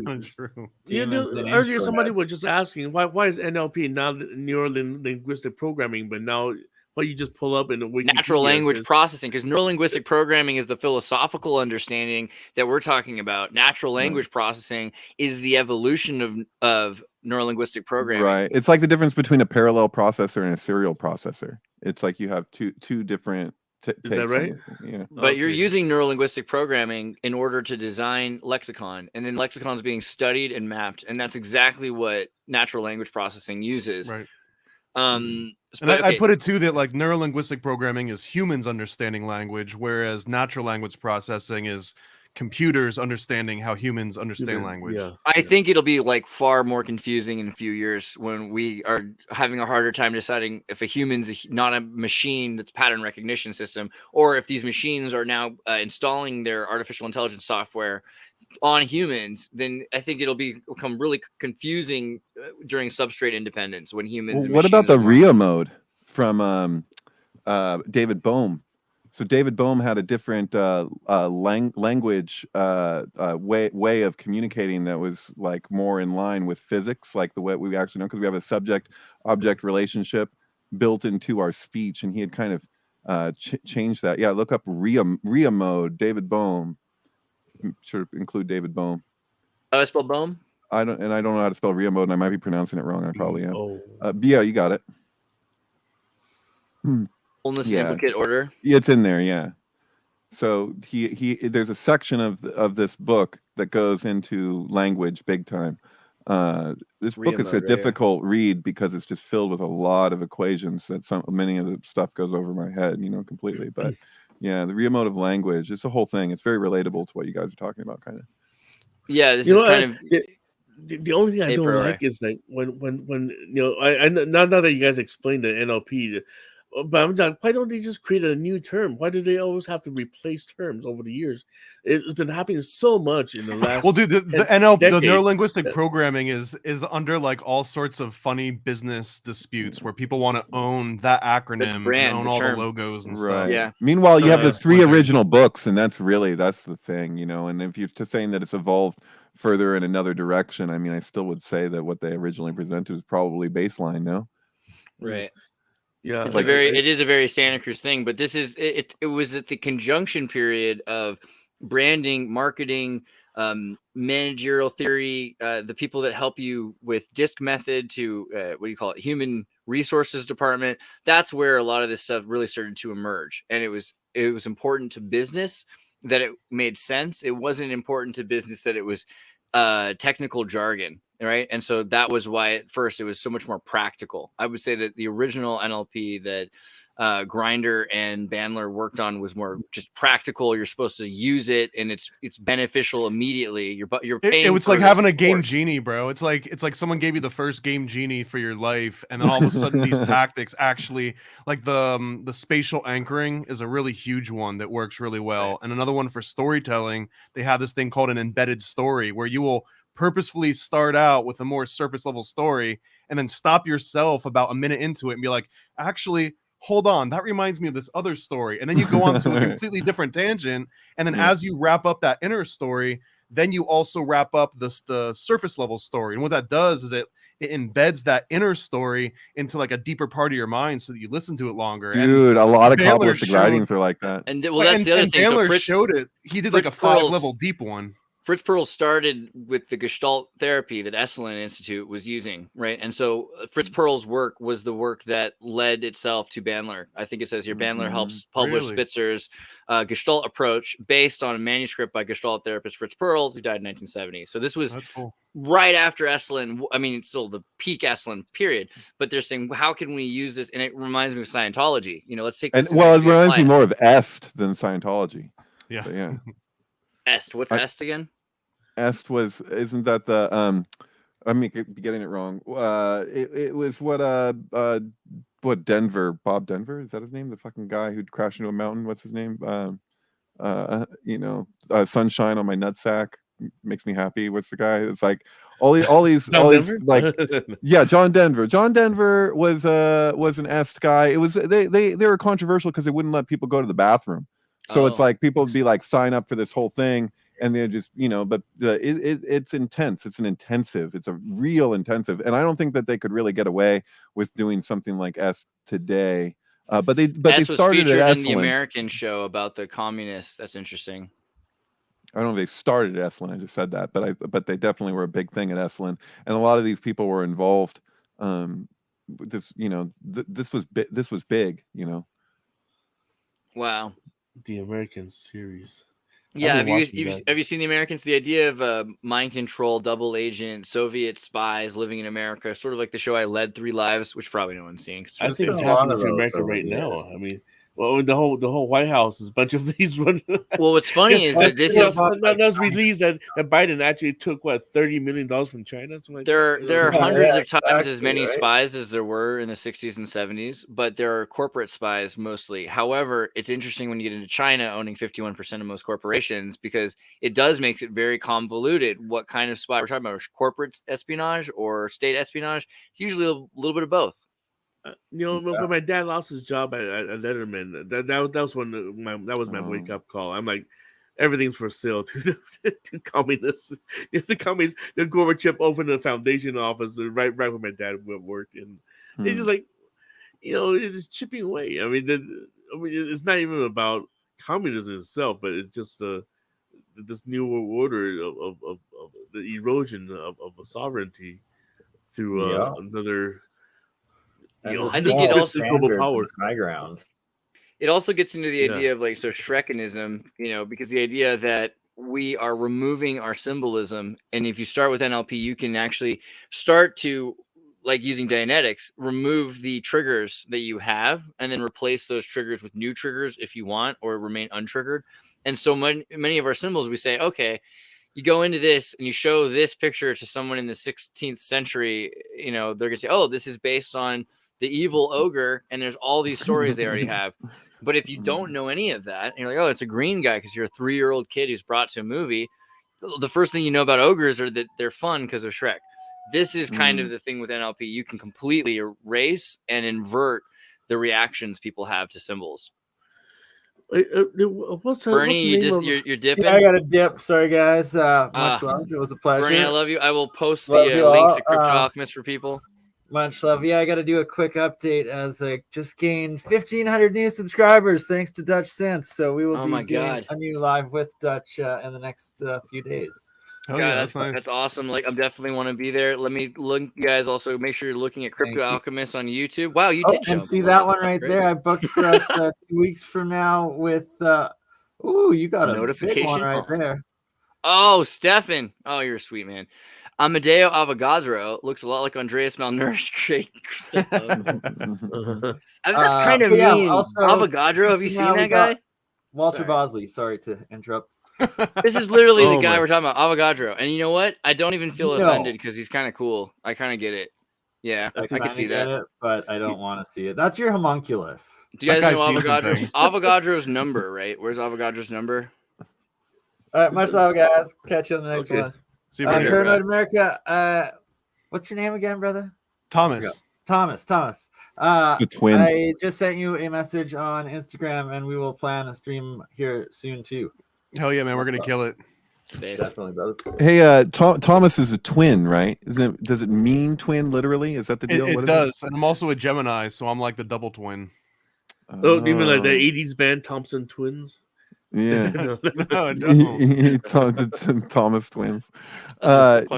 Earlier, somebody was just asking, why is NLP not neuro-linguistic programming, but now you just pull up in the natural language processing? Because neurolinguistic programming is the philosophical understanding that we're talking about. Natural language processing is the evolution of neurolinguistic programming. Right. It's like the difference between a parallel processor and a serial processor. It's like you have two different is that right? Yeah. But you're using neurolinguistic programming in order to design lexicon, and then lexicon is being studied and mapped, and that's exactly what natural language processing uses. Right. And I put it too that like neurolinguistic programming is humans understanding language, whereas natural language processing is computers understanding how humans understand language. Yeah. I think it'll be like far more confusing in a few years when we are having a harder time deciding if a human's not a machine that's pattern recognition system, or if these machines are now installing their artificial intelligence software on humans. Then I think it'll become really confusing during substrate independence when humans. Well, and what about machines the are RIA mode from David Bohm? So David Bohm had a different language way of communicating that was like more in line with physics, like the way we actually know, because we have a subject-object relationship built into our speech, and he had kind of changed that. Yeah, look up RIA mode, David Bohm. Sort of include David Bohm. Oh, I spelled Bohm. I don't know how to spell RIA mode, and I might be pronouncing it wrong. I probably am. Oh. Yeah, you got it. Fullness and implicate order. It's in there, yeah. So there's a section of this book that goes into language big time. This book is a difficult read because it's just filled with a lot of equations that many of the stuff goes over my head, completely. But yeah, the RIA mode of language, it's a whole thing. It's very relatable to what you guys are talking about, kind of. Yeah, this is kind of the only thing I don't like is like when I now that you guys explained the NLP, but I'm not, why don't they just create a new term? Why do they always have to replace terms over the years? It's been happening so much in the last. Well, dude, the NLP, the neurolinguistic programming is under like all sorts of funny business disputes where people want to own that acronym, and own all the logos and stuff. Yeah. Meanwhile, you have the 3 original books, and that's the thing, And if you're just saying that it's evolved further in another direction, I mean, I still would say that what they originally presented was probably baseline, no? Right. Yeah, it's it is a very Santa Cruz thing, but this is it was at the conjunction period of branding, marketing, managerial theory, the people that help you with DISC method to what do you call it, human resources department. That's where a lot of this stuff really started to emerge, and it was important to business that it made sense. It wasn't important to business that it was technical jargon. Right. And so that was why at first it was so much more practical. I would say that the original NLP that Grinder and Bandler worked on was more just practical. You're supposed to use it, and it's beneficial immediately. You're paying. It was like having a game genie, bro. It's like someone gave you the first game genie for your life, and then all of a sudden these tactics actually, like the spatial anchoring is a really huge one that works really well. Right. And another one for storytelling, they have this thing called an embedded story where you will purposefully start out with a more surface level story and then stop yourself about a minute into it and be like, actually, hold on, that reminds me of this other story. And then you go on to a completely different tangent. And then as you wrap up that inner story, then you also wrap up the surface level story. And what that does is it embeds that inner story into like a deeper part of your mind so that you listen to it longer. Dude, a lot of Kabbalistic writings are like that. And that's the other thing. Bandler showed it. He did like a 5-level deep one. Fritz Perls started with the Gestalt therapy that Esalen Institute was using, right? And so Fritz Perls' work was the work that led itself to Bandler. I think it says here, Bandler helps publish Spitzer's Gestalt approach based on a manuscript by Gestalt therapist Fritz Perls, who died in 1970. So this was right after Esalen. I mean, it's still the peak Esalen period, but they're saying, how can we use this? And it reminds me of Scientology. Let's take this. Well, it reminds me more of Est than Scientology. Yeah. But yeah. Est. What's Est again? Est isn't that the I mean, getting it wrong. It was what Denver, Bob Denver, is that his name? The fucking guy who crashed into a mountain. What's his name? Sunshine on my nutsack makes me happy. What's the guy? It's like all these like John Denver. John Denver was an Est guy. It was they were controversial because they wouldn't let people go to the bathroom. So it's like people would be like, sign up for this whole thing. And they're just, but it's intense. It's an intensive. It's a real intensive. And I don't think that they could really get away with doing something like Est today. But they started featured in the American show about the communists. That's interesting. I don't know if they started at Esalen. I just said that, but they definitely were a big thing at Esalen, and a lot of these people were involved. This this was big. Wow. The American series. Yeah, been watching that. have you seen The Americans? The idea of mind control, double agent, Soviet spies living in America, sort of like the show I Led 3 Lives, which probably no one's seen. I think it's been a lot happening of to those America over right the now. years. I mean, well, the whole White House is a bunch of these. Well, what's funny is that this is that was released that Biden actually took $30 million from China. Something like there that. are Yeah, hundreds yeah, of times as exactly, many right? spies as there were in the 60s and 70s, but there are corporate spies mostly. However, it's interesting when you get into China owning 51% of most corporations, because it does makes it very convoluted what kind of spy we're talking about. Corporate espionage or state espionage. It's usually a little bit of both. When my dad lost his job at Letterman, that was my wake up call. I'm like, everything's for sale to communists. The communists, the Gorbachev opened a foundation office right where my dad worked, and it's just like, it's just chipping away. I mean, it's not even about communism itself, but it's just this new world order of the erosion of a sovereignty through another. I think it also global power. High ground. It also gets into the idea of like, so Shrekinism, because the idea that we are removing our symbolism. And if you start with NLP, you can actually start to, like using Dianetics, remove the triggers that you have and then replace those triggers with new triggers if you want, or remain untriggered. And so many of our symbols, we say, okay, you go into this and you show this picture to someone in the 16th century, they're going to say, oh, this is based on the evil ogre, and there's all these stories they already have. But if you don't know any of that, and you're like, oh, it's a green guy because you're a 3-year-old kid who's brought to a movie, the first thing you know about ogres are that they're fun because of Shrek. This is kind of the thing with NLP. You can completely erase and invert the reactions people have to symbols. Bernie, you're dipping. Yeah, I got a dip. Sorry, guys. Much love. It was a pleasure. Bernie, I love you. I will post Love the you links all. to Crypto-Alchemist for people. Much love. Yeah, I got to do a quick update as I just gained 1,500 new subscribers thanks to Dutch Sense. So we will be doing a new live with Dutch in the next few days. Oh, God, yeah, that's nice. That's awesome. Like, I definitely want to be there. Let me look, you guys. Also, make sure you're looking at Crypto-Alchemist on YouTube. Wow, you did jump. And see that one right there. I booked for us 2 weeks from now with. You got a notification big one right there. Oh, Stefan. Oh, you're a sweet man. Amadeo Avogadro looks a lot like Andreas Malnourished. Great. That's kind of mean. Also, Avogadro, have you seen that guy? Walter Bosley. Sorry to interrupt. This is literally the guy we're talking about, Avogadro. And you know what? I don't even feel offended because he's kind of cool. I kind of get it. Yeah, I can see that. It, but I don't want to see it. That's your homunculus. Do you guys know Avogadro? Avogadro's number, right? Where's Avogadro's number? All right, much love, guys. Catch you on the next one. See you, brother. NorthAMerica. What's your name again, brother? Thomas. Thomas. The twin. I just sent you a message on Instagram, and we will plan a stream here soon too. Hell yeah, man! We're gonna kill it. Definitely, brothers. Hey, Thomas is a twin, right? Does it mean twin literally? Is that the deal? It does, and I'm also a Gemini, so I'm like the double twin. Oh, you mean like the '80s band Thompson Twins? Yeah, no, it doesn't. Thomas twins.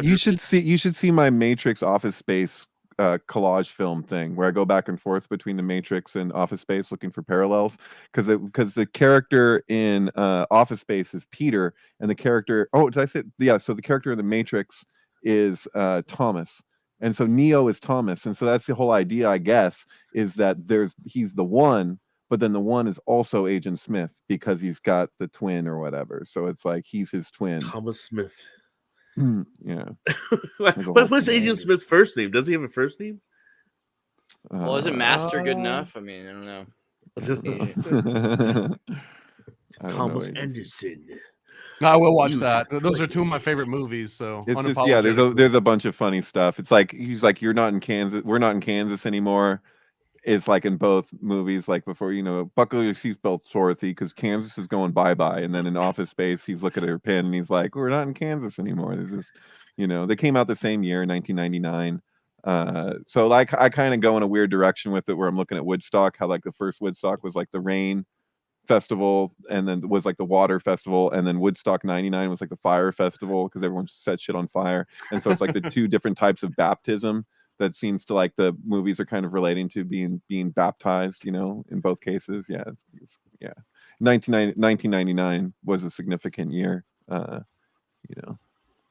You should see my Matrix Office Space collage film thing where I go back and forth between the Matrix and Office Space looking for parallels, because the character in Office Space is Peter, and the character so the character in the Matrix is Thomas, and so Neo is Thomas, and so that's the whole idea, I guess, is that he's the one, but then the one is also Agent Smith because he's got the twin or whatever, so it's like he's his twin. Thomas Smith. Yeah. But what's Agent Smith's first name? Does he have a first name? Well, isn't Master good enough? I mean, I don't know. Thomas Anderson. No, I will watch that. Those are two of my favorite movies. So it's just, there's a bunch of funny stuff. It's like he's like, you're not in Kansas. We're not in Kansas anymore. It's like in both movies, like before, buckle your seatbelt, Dorothy, because Kansas is going bye-bye. And then in Office Space, he's looking at her pen and he's like, we're not in Kansas anymore. There's just, they came out the same year, 1999. So like I kind of go in a weird direction with it where I'm looking at Woodstock, how like the first Woodstock was like the rain festival, and then was like the water festival, and then Woodstock 99 was like the fire festival because everyone set shit on fire. And so it's like the two different types of baptism that seems to like the movies are kind of relating to being baptized, in both cases. Yeah, 1999 was a significant year.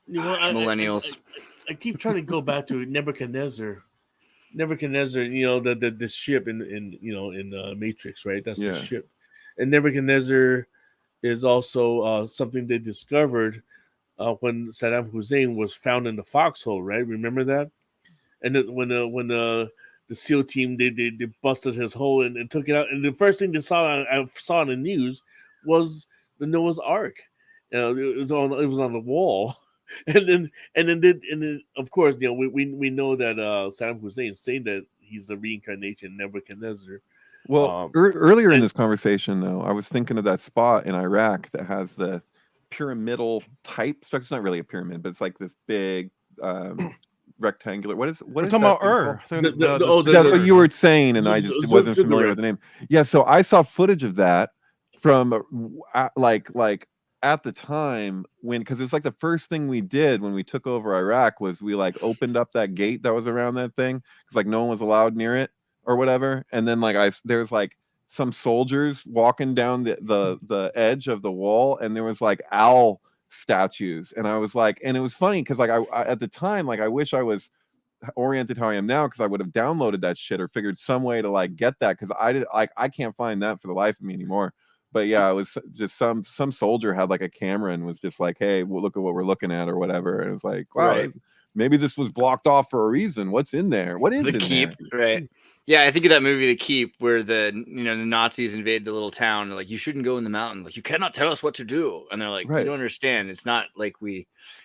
Millennials. I keep trying to go back to Nebuchadnezzar. The ship in Matrix, right? That's the ship. And Nebuchadnezzar is also something they discovered when Saddam Hussein was found in the foxhole, right? Remember that? And then when the SEAL team they busted his hole and took it out, and the first thing I saw on the news was the Noah's Ark. It was on the wall, and then of course we know that Saddam Hussein is saying that he's the reincarnation of Nebuchadnezzar. Well, earlier in this conversation, though, I was thinking of that spot in Iraq that has the pyramidal type structure. It's not really a pyramid, but it's like this big rectangular. What is talking about That's what you were saying, and I just wasn't familiar with the name. Yeah, so I saw footage of that from like at the time because it's like the first thing we did when we took over Iraq was we like opened up that gate that was around that thing because like no one was allowed near it or whatever, and then like there's like some soldiers walking down the edge of the wall, and there was like owl statues, and I was like, and it was funny because like I at the time, like I wish I was oriented how I am now, because I would have downloaded that shit or figured some way to like get that, because I can't find that for the life of me anymore. But yeah, it was just some soldier had like a camera and was just like, hey, well, look at what we're looking at or whatever, and it was like, wow, right. Maybe this was blocked off for a reason. What's in there? What is the in keep there? Right. Yeah, I think of that movie, The Keep, where the Nazis invade the little town. They're like, you shouldn't go in the mountain. Like, you cannot tell us what to do. And they're like, you don't understand. It's not like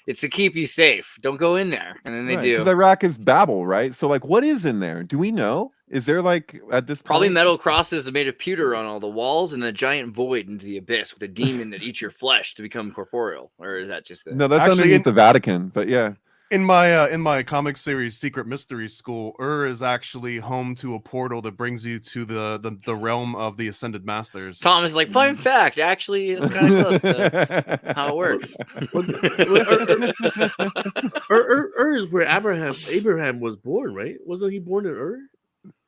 it's to keep you safe. Don't go in there. And then they do. Because Iraq is Babel, right? So like, what is in there? Do we know? Is there like at this probably point? Metal crosses made of pewter on all the walls and a giant void into the abyss with a demon that eats your flesh to become corporeal? Or is that just No, that's actually underneath the Vatican, but yeah. In my comic series Secret Mystery School, is actually home to a portal that brings you to the realm of the Ascended Masters. Tom is like, fun fact, actually, it's kind of close to how it works. Is where Abraham was born, right? Wasn't he born in Ur?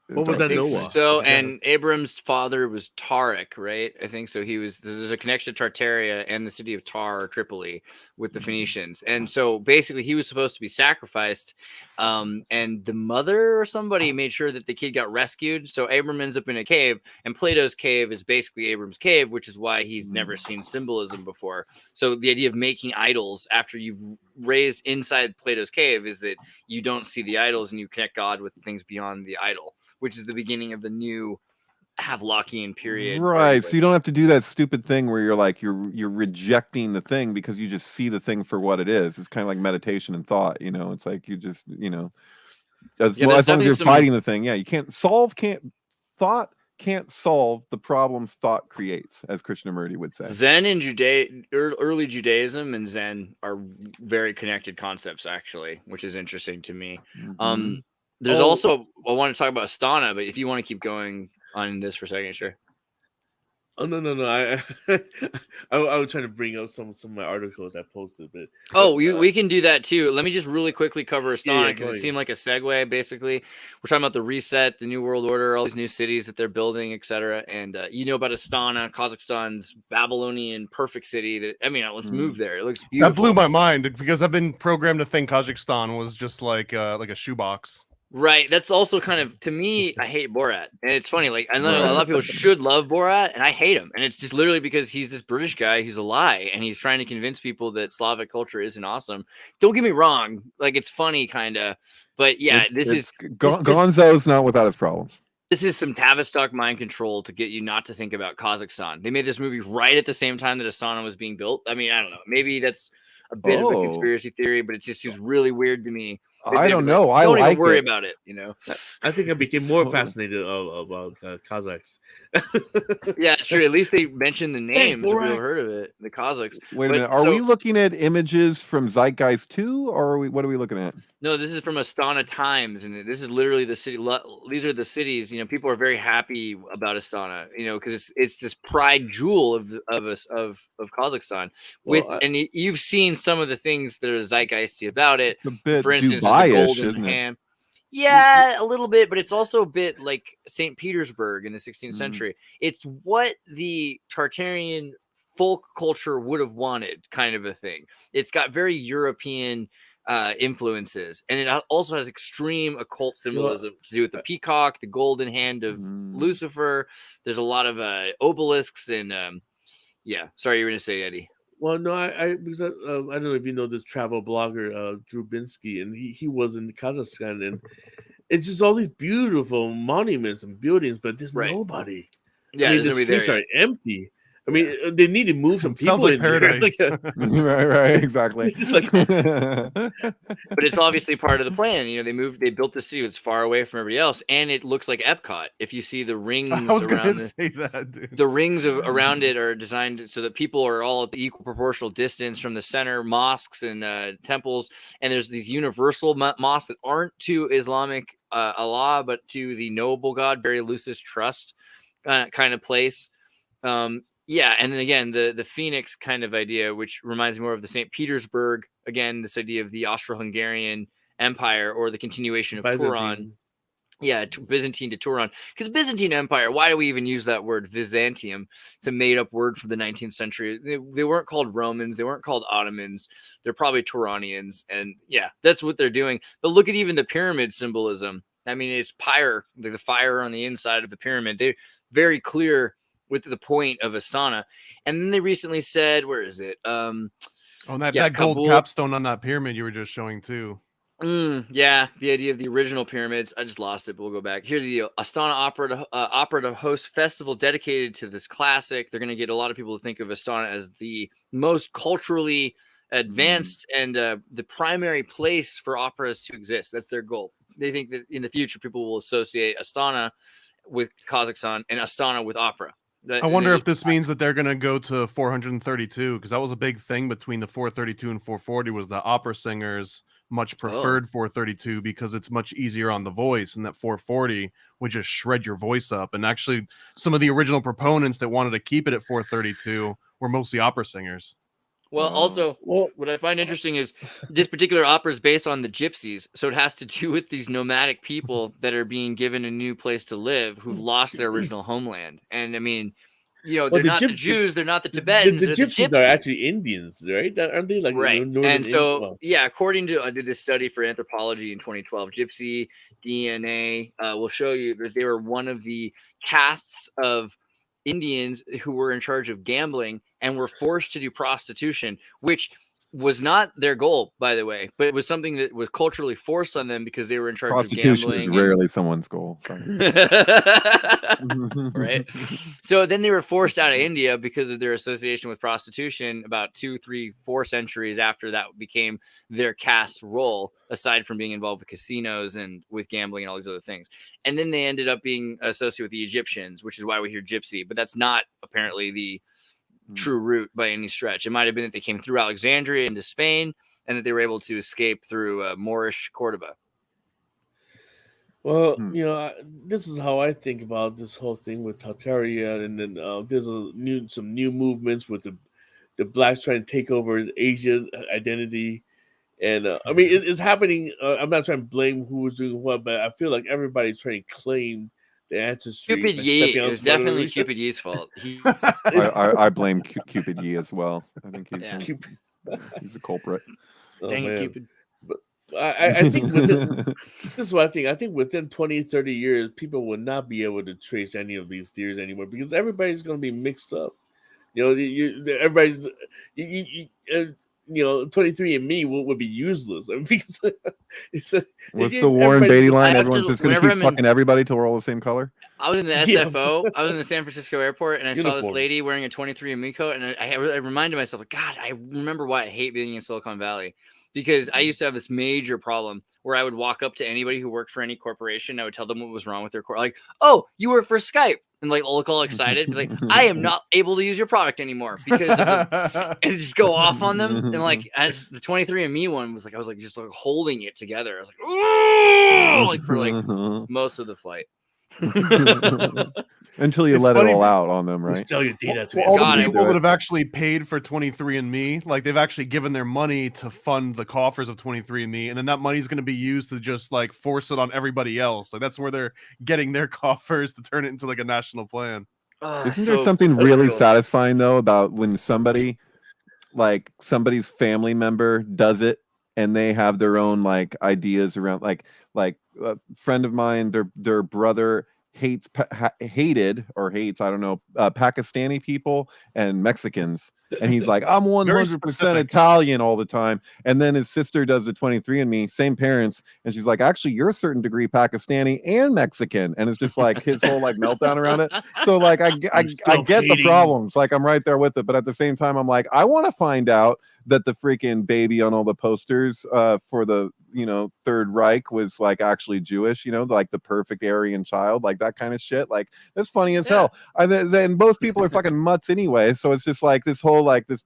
What was that, Noah? So, and Abram's father was Tariq, right? I think so. There's a connection to Tartaria and the city of Tar, Tripoli, with the Phoenicians. And so basically he was supposed to be sacrificed. And the mother or somebody made sure that the kid got rescued. So Abram ends up in a cave, and Plato's cave is basically Abram's cave, which is why he's never seen symbolism before. So the idea of making idols after you've raised inside Plato's cave is that you don't see the idols and you connect God with things beyond the idol, which is the beginning of the new Havelockian period. Right. So you don't have to do that stupid thing where you're like, you're rejecting the thing because you just see the thing for what it is. It's kind of like meditation and thought, it's like you just, as long as you're fighting the thing. Yeah. You can't solve the problems thought creates, as Krishnamurti would say. Zen and early Judaism and Zen are very connected concepts, actually, which is interesting to me. Mm-hmm. There's also, I want to talk about Astana, but if you want to keep going on this for a second, sure. Oh no! I was trying to bring up some of my articles I posted, but we can do that too. Let me just really quickly cover Astana because it seemed like a segue. Basically, we're talking about the reset, the new world order, all these new cities that they're building, etc. And about Astana, Kazakhstan's Babylonian perfect city. Let's move there. It looks beautiful. That blew my mind because I've been programmed to think Kazakhstan was just like a shoebox. Right. That's also kind of, to me, I hate Borat. And it's funny, like, I know a lot of people should love Borat, and I hate him. And it's just literally because he's this British guy who's a lie, and he's trying to convince people that Slavic culture isn't awesome. Don't get me wrong. Like, it's funny, kind of. But yeah, Gonzo's not without his problems. This is some Tavistock mind control to get you not to think about Kazakhstan. They made this movie right at the same time that Astana was being built. I don't know. Maybe that's a bit of a conspiracy theory, but it just seems really weird to me. I don't know. I don't even worry about it. I think I became more fascinated about Kazakhs. Yeah, sure. At least they mentioned the names. People heard of it. The Kazakhs. Wait a minute. Are we looking at images from Zeitgeist 2, or what are we looking at? No, this is from Astana Times, and this is literally the city. These are the cities. People are very happy about Astana. Because it's this pride jewel of Kazakhstan. And you've seen some of the things that are zeitgeisty about it. A bit for instance, Dubai-ish, the golden ham. Yeah, a little bit, but it's also a bit like St. Petersburg in the 16th century. It's what the Tartarian folk culture would have wanted, kind of a thing. It's got very European influences, and it also has extreme occult symbolism to do with the peacock, the golden hand of Lucifer. There's a lot of obelisks and yeah. Sorry, you were going to say, Eddie. Well, no, because I don't know if you know this travel blogger, Drew Binsky, and he was in Kazakhstan, and it's just all these beautiful monuments and buildings, but there's nobody. Yeah, I mean, the streets are empty. I mean, they need to move some people Sounds like in paradise. there. right, exactly. But it's obviously part of the plan. You know, they built the city that's far away from everybody else, and it looks like Epcot. If you see the rings around the rings around it are designed so that people are all at the equal proportional distance from the center mosques and temples. And there's these universal mosques that aren't to Islamic Allah, but to the noble God, very Lucis trust kind of place. Yeah, and then again, the Phoenix kind of idea, which reminds me more of the St. Petersburg, again, this idea of the Austro-Hungarian Empire or the continuation of Turan. Yeah, Byzantine to Turan. Because Byzantine Empire, why do we even use that word Byzantium? It's a made-up word from the 19th century. They weren't called Romans. They weren't called Ottomans. They're probably Turanians. And yeah, that's what they're doing. But look at even the pyramid symbolism. I mean, it's pyre, the fire on the inside of the pyramid. They're very clear with the point of Astana. And then they recently said, where is it? That gold capstone on that pyramid you were just showing too. Yeah, the idea of the original pyramids. I just lost it, but we'll go back. Here's the deal. Astana Opera to host festival dedicated to this classic. They're going to get a lot of people to think of Astana as the most culturally advanced and the primary place for operas to exist. That's their goal. They think that in the future, people will associate Astana with Kazakhstan and Astana with opera. I wonder if this means that they're going to go to 432, because that was a big thing between the 432 and 440 was the opera singers much preferred 432 because it's much easier on the voice, and that 440 would just shred your voice up. And actually, some of the original proponents that wanted to keep it at 432 were mostly opera singers. Well, also, what I find interesting is this particular opera is based on the gypsies. So it has to do with these nomadic people that are being given a new place to live who've lost their original homeland. And I mean, you know, they're not the Jews, they're not the Tibetans. The gypsies are actually Indians, right? Aren't they like right? And so, yeah, according to I did this study for anthropology in 2012, gypsy DNA will show you that they were one of the castes of Indians who were in charge of gambling and were forced to do prostitution, which was not their goal, by the way, but it was something that was culturally forced on them because they were in charge of gambling. Prostitution is rarely someone's goal. Right. So then they were forced out of India because of their association with prostitution about 2, 3, 4 centuries after that became their caste role, aside from being involved with casinos and with gambling and all these other things. And then they ended up being associated with the Egyptians, which is why we hear gypsy, but that's not apparently the true route by any stretch. It might have been that they came through Alexandria into Spain and that they were able to escape through Moorish Cordoba. Well, you know, this is how I think about this whole thing with Tartaria, and then there's some new movements with the blacks trying to take over Asian identity, and I mean it's happening. I'm not trying to blame who was doing what, but I feel like everybody's trying to claim the ancestry. Cupid Yee. It was definitely Cupid Yee's fault. I blame Cupid Yee as well. I think he's a culprit. Dang it, Cupid. But I think this is what I think. I think within 20, 30 years, people will not be able to trace any of these theories anymore because everybody's going to be mixed up. You know, everybody's, you know, 23andMe would be useless. I mean, because what's the Warren Beatty line? Everyone's just going to keep fucking everybody till we're all the same color. I was in the SFO. I was in the San Francisco airport, and I saw this lady wearing a 23andMe coat, and I reminded myself, like, God, I remember why I hate being in Silicon Valley. Because I used to have this major problem where I would walk up to anybody who worked for any corporation. I would tell them what was wrong with their like, oh, you work for Skype. And like look all excited. Like, I am not able to use your product anymore because of and just go off on them. And like as the 23andMe one was like, I was like just like holding it together. I was like, oh, like for like most of the flight. Until you It's let funny it all be- out on them, You right? sell your data to Well, all God, the I people would. that have actually paid for 23andMe, like they've actually given their money to fund the coffers of 23andMe, and then that money is going to be used to just like force it on everybody else. Like that's where they're getting their coffers to turn it into like a national plan. Isn't there something really satisfying though about when somebody's family member does it and they have their own like ideas around like a friend of mine, their brother hates I don't know, Pakistani people and Mexicans, and he's like, I'm 100% specific. Italian all the time. And then his sister does the 23andMe, same parents, and she's like, actually you're a certain degree Pakistani and Mexican, and it's just like his whole like meltdown around it. So like I get the problems, like I'm right there with it, but at the same time I'm like, I want to find out that the freaking baby on all the posters for the Third Reich was like actually Jewish, like the perfect Aryan child, like that kind of shit. Like that's funny as hell. And most people are fucking mutts anyway, so it's just like this whole like this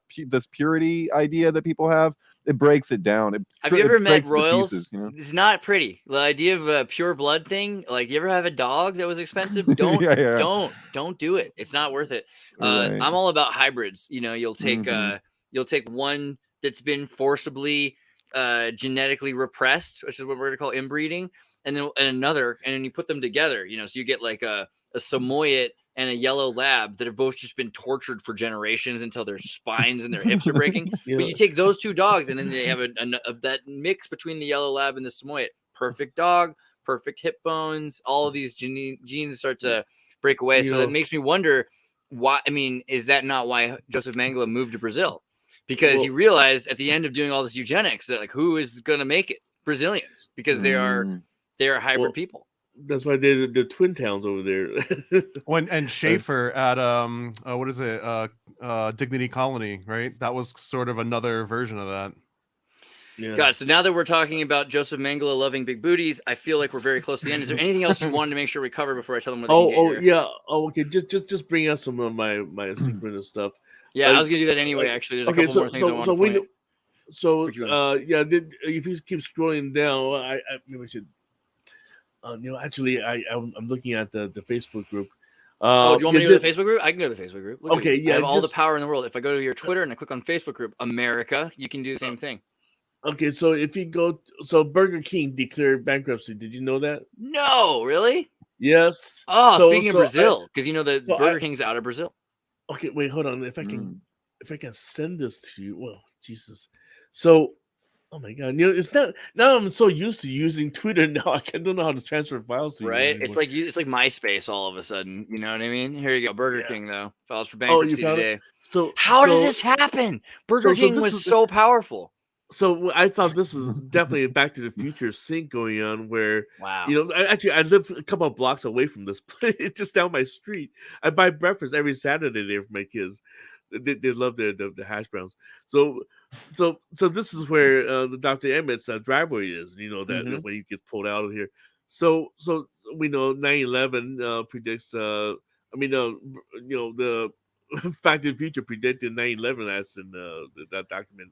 purity idea that people have. It breaks it down. Have you ever met breaks it to royals? pieces, It's not pretty. The idea of a pure blood thing. Like, you ever have a dog that was expensive? Don't don't do it. It's not worth it. Right. I'm all about hybrids. You'll take one that's been forcibly genetically repressed, which is what we're gonna call inbreeding, and then you put them together. So you get like a Samoyed and a yellow lab that have both just been tortured for generations until their spines and their hips are breaking. But you take those two dogs, and then they have that mix between the yellow lab and the Samoyed. Perfect dog, perfect hip bones. All of these genes start to break away. So that makes me wonder why. I mean, is that not why Joseph Mengele moved to Brazil? Because he realized at the end of doing all this eugenics that like who is going to make it? Brazilians, because they are hybrid people. That's why they're the twin towns over there. And Schaefer at what is it? Dignity Colony, right? That was sort of another version of that. Yeah. God, so now that we're talking about Joseph Mengele loving big booties, I feel like we're very close to the end. Is there anything else you wanted to make sure we cover before I tell them what they can get here? Okay. Just bring us some of my synchronous stuff. Yeah, I was gonna do that anyway. Actually, there's a couple more things I want to point. If you keep scrolling down, I maybe I should. Actually, I'm looking at the Facebook group. Do you want me to go to the Facebook group? I can go to the Facebook group. Look I have all the power in the world. If I go to your Twitter and I click on Facebook group, America, you can do the same thing. Okay, so if you go, Burger King declared bankruptcy. Did you know that? No, really? Yes. Oh, speaking of Brazil, because Burger King's out of Brazil. Okay, wait, hold on. If I can send this to you, well, Jesus. So, oh my God, it's not. Now I'm so used to using Twitter now. I don't know how to transfer files to you. Right? It's like MySpace all of a sudden. You know what I mean? Here you go, Burger King though files for bankruptcy today. So how does this happen? Burger King was so powerful. So I thought this was definitely a Back to the Future sync going on where, wow. I live a couple of blocks away from this place. It's just down my street. I buy breakfast every Saturday there for my kids. They love the hash browns. So this is where the Dr. Emmett's driveway is. That when you get pulled out of here. So we know 9/11 predicts. The Back to the Future predicted 9/11. That's in that document.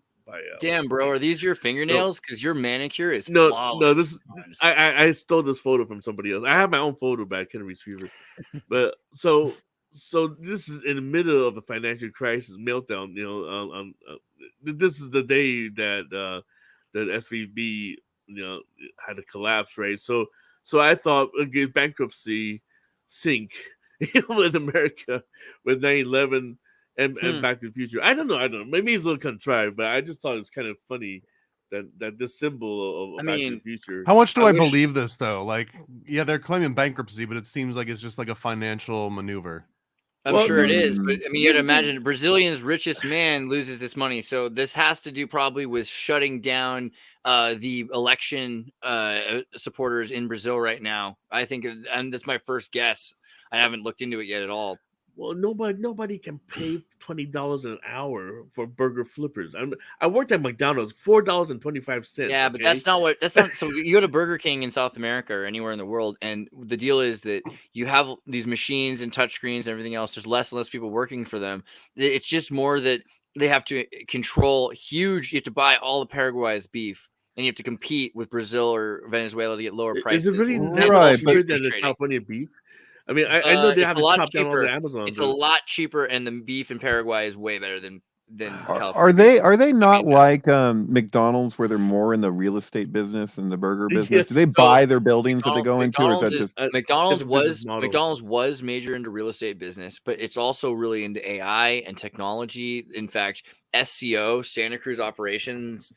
Damn, bro, are these your fingernails? Because your manicure is flawless. No. I stole this photo from somebody else. I have my own photo, but I couldn't retrieve it. But so this is in the middle of a financial crisis meltdown. This is the day that SVB had a collapse, right? So I thought bankruptcy sync with America with 9/11. And Back to the Future. I don't know. Maybe it's a little contrived, but I just thought it was kind of funny that this symbol of Back to the Future. How much do I believe this though? Like, yeah, they're claiming bankruptcy, but it seems like it's just like a financial maneuver. I'm sure it is, but I mean, you got to imagine Brazilian's richest man loses this money, so this has to do probably with shutting down the election supporters in Brazil right now. I think, and that's my first guess. I haven't looked into it yet at all. Well, nobody can pay $20 an hour for burger flippers. I worked at McDonald's, $4.25. Yeah, but that's not. So you go to Burger King in South America or anywhere in the world, and the deal is that you have these machines and touchscreens and everything else. There's less and less people working for them. It's just more that they have to control huge. You have to buy all the Paraguay's beef. and you have to compete with Brazil or Venezuela to get lower prices. Is it really Right, that but- cheaper than the California beef? I mean, I know they It's have a to lot chop down all cheaper. the Amazon. It's a lot cheaper, and the beef in Paraguay is way better than California. Are they not like McDonald's where they're more in the real estate business and the burger business? Yeah. Do they buy their buildings that they go into, or is that McDonald's just McDonald's was major into real estate business, but it's also really into AI and technology. In fact, SCO, Santa Cruz Operations,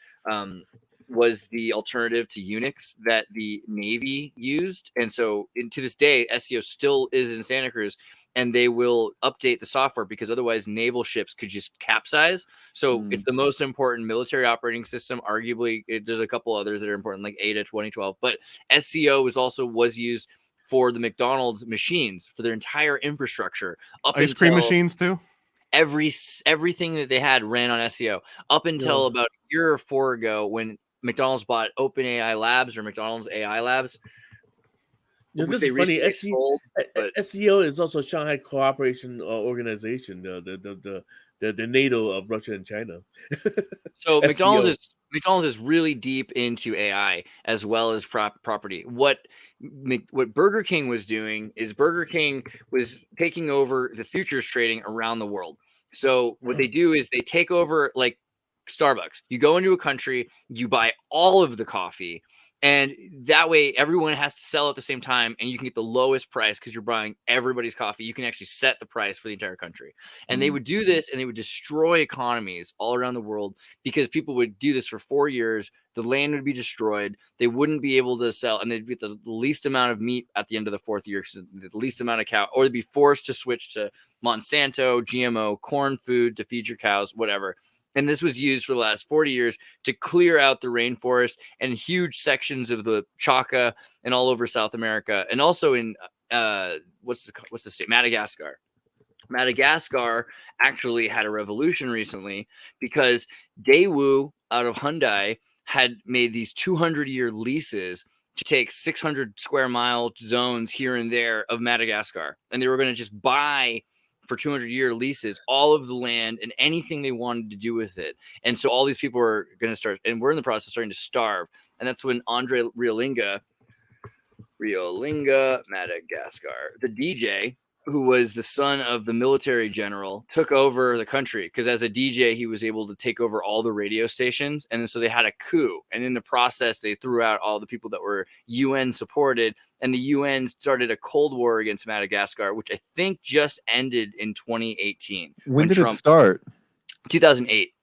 was the alternative to Unix that the Navy used. And so to this day, SCO still is in Santa Cruz, and they will update the software because otherwise naval ships could just capsize. So it's the most important military operating system. Arguably, there's a couple others that are important, like ADA 2012, but SCO was used for the McDonald's machines for their entire infrastructure. Ice cream machines too. Everything that they had ran on SEO up until about a year or 4 ago when McDonald's bought OpenAI Labs or McDonald's AI Labs. This is funny. SEO is also a Shanghai Cooperation Organization, the NATO of Russia and China. So McDonald's is really deep into AI as well as property. What Burger King was doing is Burger King was taking over the futures trading around the world. So what they do is they take over, like Starbucks. You go into a country, you buy all of the coffee, and that way everyone has to sell at the same time, and you can get the lowest price because you're buying everybody's coffee. You can actually set the price for the entire country. And they would do this, and they would destroy economies all around the world because people would do this for 4 years. The land would be destroyed. They wouldn't be able to sell, and they'd get the least amount of meat at the end of the 4th year, so the least amount of cow, or they'd be forced to switch to Monsanto, GMO, corn food to feed your cows, whatever. And this was used for the last 40 years to clear out the rainforest and huge sections of the Chaka and all over South America. And also in what's the state? Madagascar. Madagascar actually had a revolution recently because Daewoo out of Hyundai had made these 200-year leases to take 600 square mile zones here and there of Madagascar. And they were going to just buy for 200-year leases all of the land and anything they wanted to do with it. And so all these people are going to start, and we're in the process of starting to starve. And that's when Andre Riolinga, Madagascar, the DJ, who was the son of the military general, took over the country because as a DJ, he was able to take over all the radio stations. And then so they had a coup. And in the process, they threw out all the people that were UN supported. And the UN started a Cold War against Madagascar, which I think just ended in 2018. When did it start? 2008.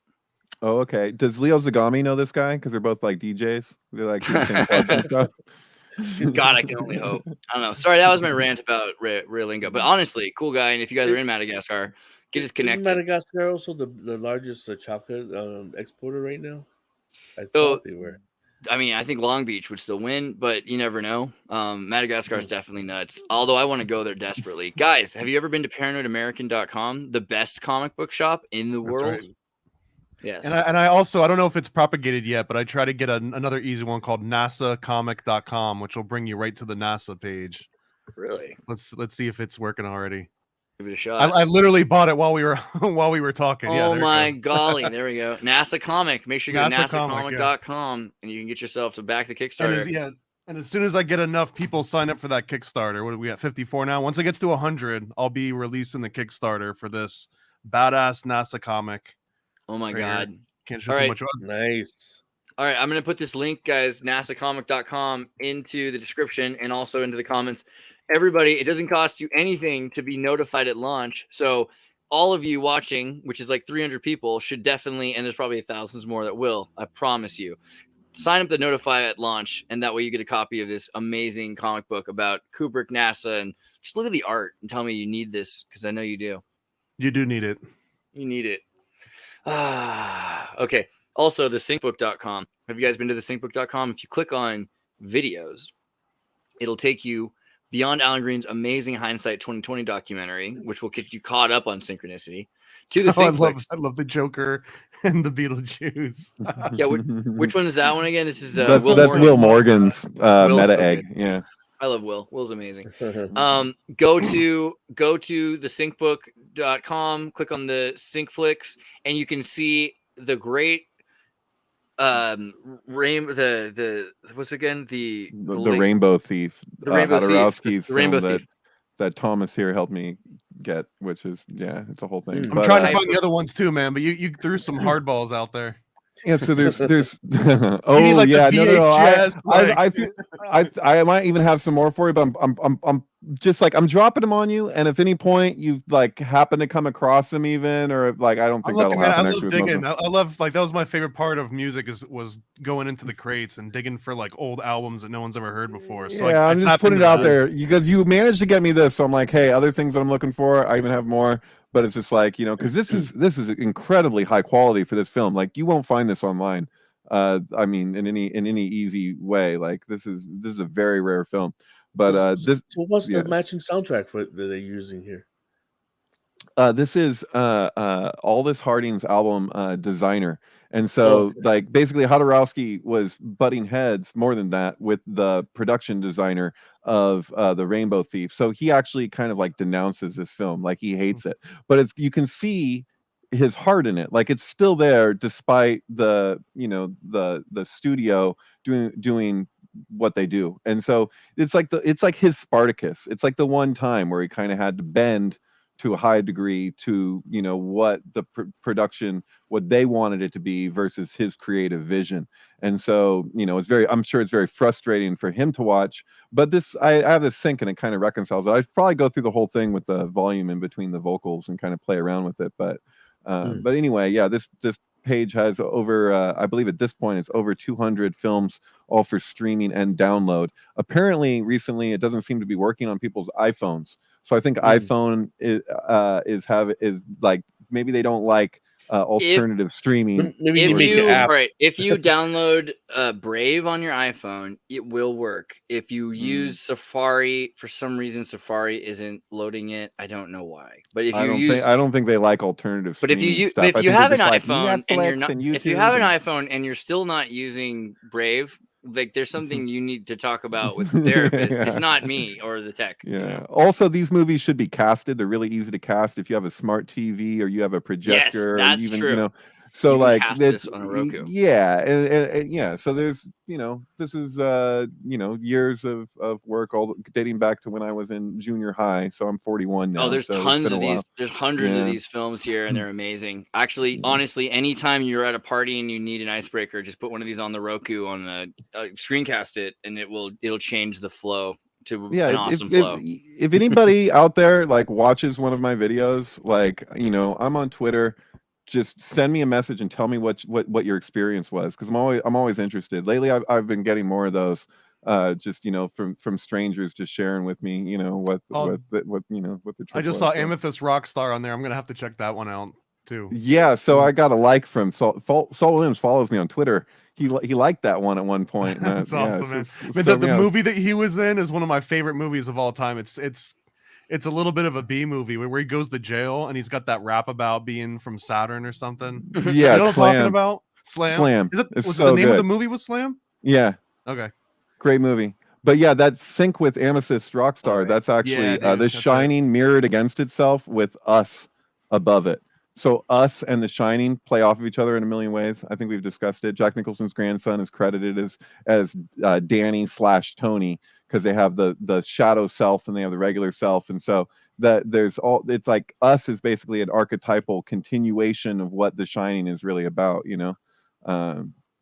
Oh, okay. Does Leo Zagami know this guy? Because they're both like DJs. They're like clubs and stuff. God, I can only hope. I don't know. Sorry, that was my rant about Riolinga. But honestly, cool guy. And if you guys are in Madagascar, get us connected. Isn't Madagascar also the largest chocolate exporter right now? I thought they were. I mean, I think Long Beach would still win, but you never know. Madagascar is definitely nuts. Although I want to go there desperately. Guys, have you ever been to ParanoidAmerican.com, the best comic book shop in the world? Right. Yes. And I also, I don't know if it's propagated yet, but I try to get another easy one called NASAcomic.com, which will bring you right to the NASA page. Really? Let's see if it's working already. Give it a shot. I literally bought it while we were talking. Oh my golly, there we go. NASA Comic. Make sure you go to NASAcomic.com and you can get yourself to back the Kickstarter. And as soon as I get enough people sign up for that Kickstarter, what do we at 54 now? Once it gets to 100, I'll be releasing the Kickstarter for this badass NASA comic. Oh my God. Can't show too much. Nice. All right, I'm going to put this link, guys, nasacomic.com, into the description and also into the comments. Everybody, it doesn't cost you anything to be notified at launch. So all of you watching, which is like 300 people, should definitely, and there's probably thousands more that will, I promise you, sign up to notify at launch, and that way you get a copy of this amazing comic book about Kubrick, NASA, and just look at the art and tell me you need this, because I know you do. You do need it. You need it. Okay. Also, the syncbook.com. Have you guys been to the syncbook.com? If you click on videos, it'll take you beyond Alan Green's amazing Hindsight 2020 documentary, which will get you caught up on synchronicity, to the Syncflix. I love the Joker and the Beetlejuice. Yeah, which one is that one again? This is that's Will Morgan's meta egg. Yeah. I love Will. Will's amazing. Go to thesyncbook.com, click on the Syncflix, and you can see the great the what's again the Rainbow Thief, the Rainbow Thief, Hodorowski's the Rainbow film Thief. that Thomas here helped me get, which is it's a whole thing. I'm trying to find the other ones too, man. But you threw some hardballs out there. Yeah, so there's You need, like, yeah, the no, VHS, I feel I might even have some more for you, but I'm just like, I'm dropping them on you, and if any point you like happen to come across them even, or like, I don't think that'll happen. I love digging. I love, like, that was my favorite part of music was going into the crates and digging for like old albums that no one's ever heard before. So yeah, I'm just putting it out there there because you managed to get me this, so I'm like, hey, other things that I'm looking for, I even have more. But it's just like, because this is incredibly high quality for this film. Like, you won't find this online. I mean, in any easy way. Like, this is a very rare film. But so what's the matching soundtrack that they're using here? This is Aldous Harding's album Designer. And so like basically Hodorowski was butting heads, more than that, with the production designer of the Rainbow Thief. So he actually kind of like denounces this film, like he hates it. But you can see his heart in it. Like, it's still there despite the the studio doing what they do. And so it's like his Spartacus. It's like the one time where he kind of had to bend to a high degree to what the production, what they wanted it to be versus his creative vision. And so I'm sure it's very frustrating for him to watch, but I have this sync and it kind of reconciles it. I'd probably go through the whole thing with the volume in between the vocals and kind of play around with it, but anyway, yeah, this page has over I believe at this point it's over 200 films, all for streaming and download. Apparently recently it doesn't seem to be working on people's iPhones. So I think iPhone is like, maybe they don't like alternative streaming. Maybe you make an app. Right, if you download Brave on your iPhone, it will work. If you use Safari, for some reason Safari isn't loading it. I don't know why. But if I don't think they like alternative. But if you stuff. if you have an iPhone like and you're not, and if you have an iPhone and you're still not using Brave, like, there's something you need to talk about with the therapist. It's not me or the tech. Yeah. Also, these movies should be casted. They're really easy to cast if you have a smart TV or you have a projector. Yes, that's or even, true. So you like this on a Roku. Yeah, and yeah. So there's this is years of work, all dating back to when I was in junior high. So I'm 41 now. Oh, there's so tons of these. There's hundreds of these films here, and they're amazing. Actually, honestly, anytime you're at a party and you need an icebreaker, just put one of these on the Roku on the screencast it, and it'll change the flow to an awesome flow. If anybody out there like watches one of my videos, like I'm on Twitter. Just send me a message and tell me what your experience was, because I'm always interested. Lately, I've been getting more of those, just from strangers just sharing with me, what the trip I just saw Amethyst Rockstar on there. I'm gonna have to check that one out too. Yeah, so I got a like from Saul Williams, follows me on Twitter. He liked that one at one point. That's awesome, man. The movie that he was in is one of my favorite movies of all time. It's a little bit of a B movie where he goes to jail and he's got that rap about being from Saturn or something. Yeah, you know what I'm talking about? Slam. Was the name of the movie was Slam? Yeah. Okay. Great movie. But yeah, that sync with Amethyst Rockstar, that's actually The Shining mirrored against itself with Us above it. So Us and The Shining play off of each other in a million ways. I think we've discussed it. Jack Nicholson's grandson is credited as Danny/Tony, because they have the shadow self and they have the regular self. And so it's like Us is basically an archetypal continuation of what The Shining is really about,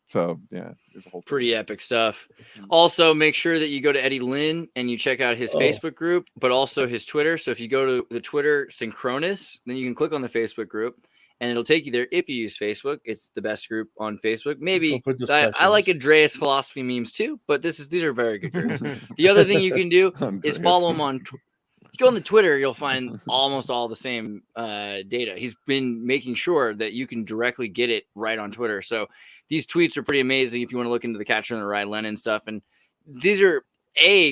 So yeah, there's a whole pretty epic stuff. Also, make sure that you go to Eddie Lynn and you check out his Facebook group, but also his Twitter. So if you go to the Twitter Synchronous, then you can click on the Facebook group and it'll take you there. If you use Facebook, it's the best group on Facebook. Maybe I like Andreas philosophy memes too, but these are very good groups. The other thing you can do is follow him on you go on the Twitter, you'll find almost all the same data. He's been making sure that you can directly get it right on Twitter. So these tweets are pretty amazing if you want to look into the Catcher in the Rye Lenin stuff. And these are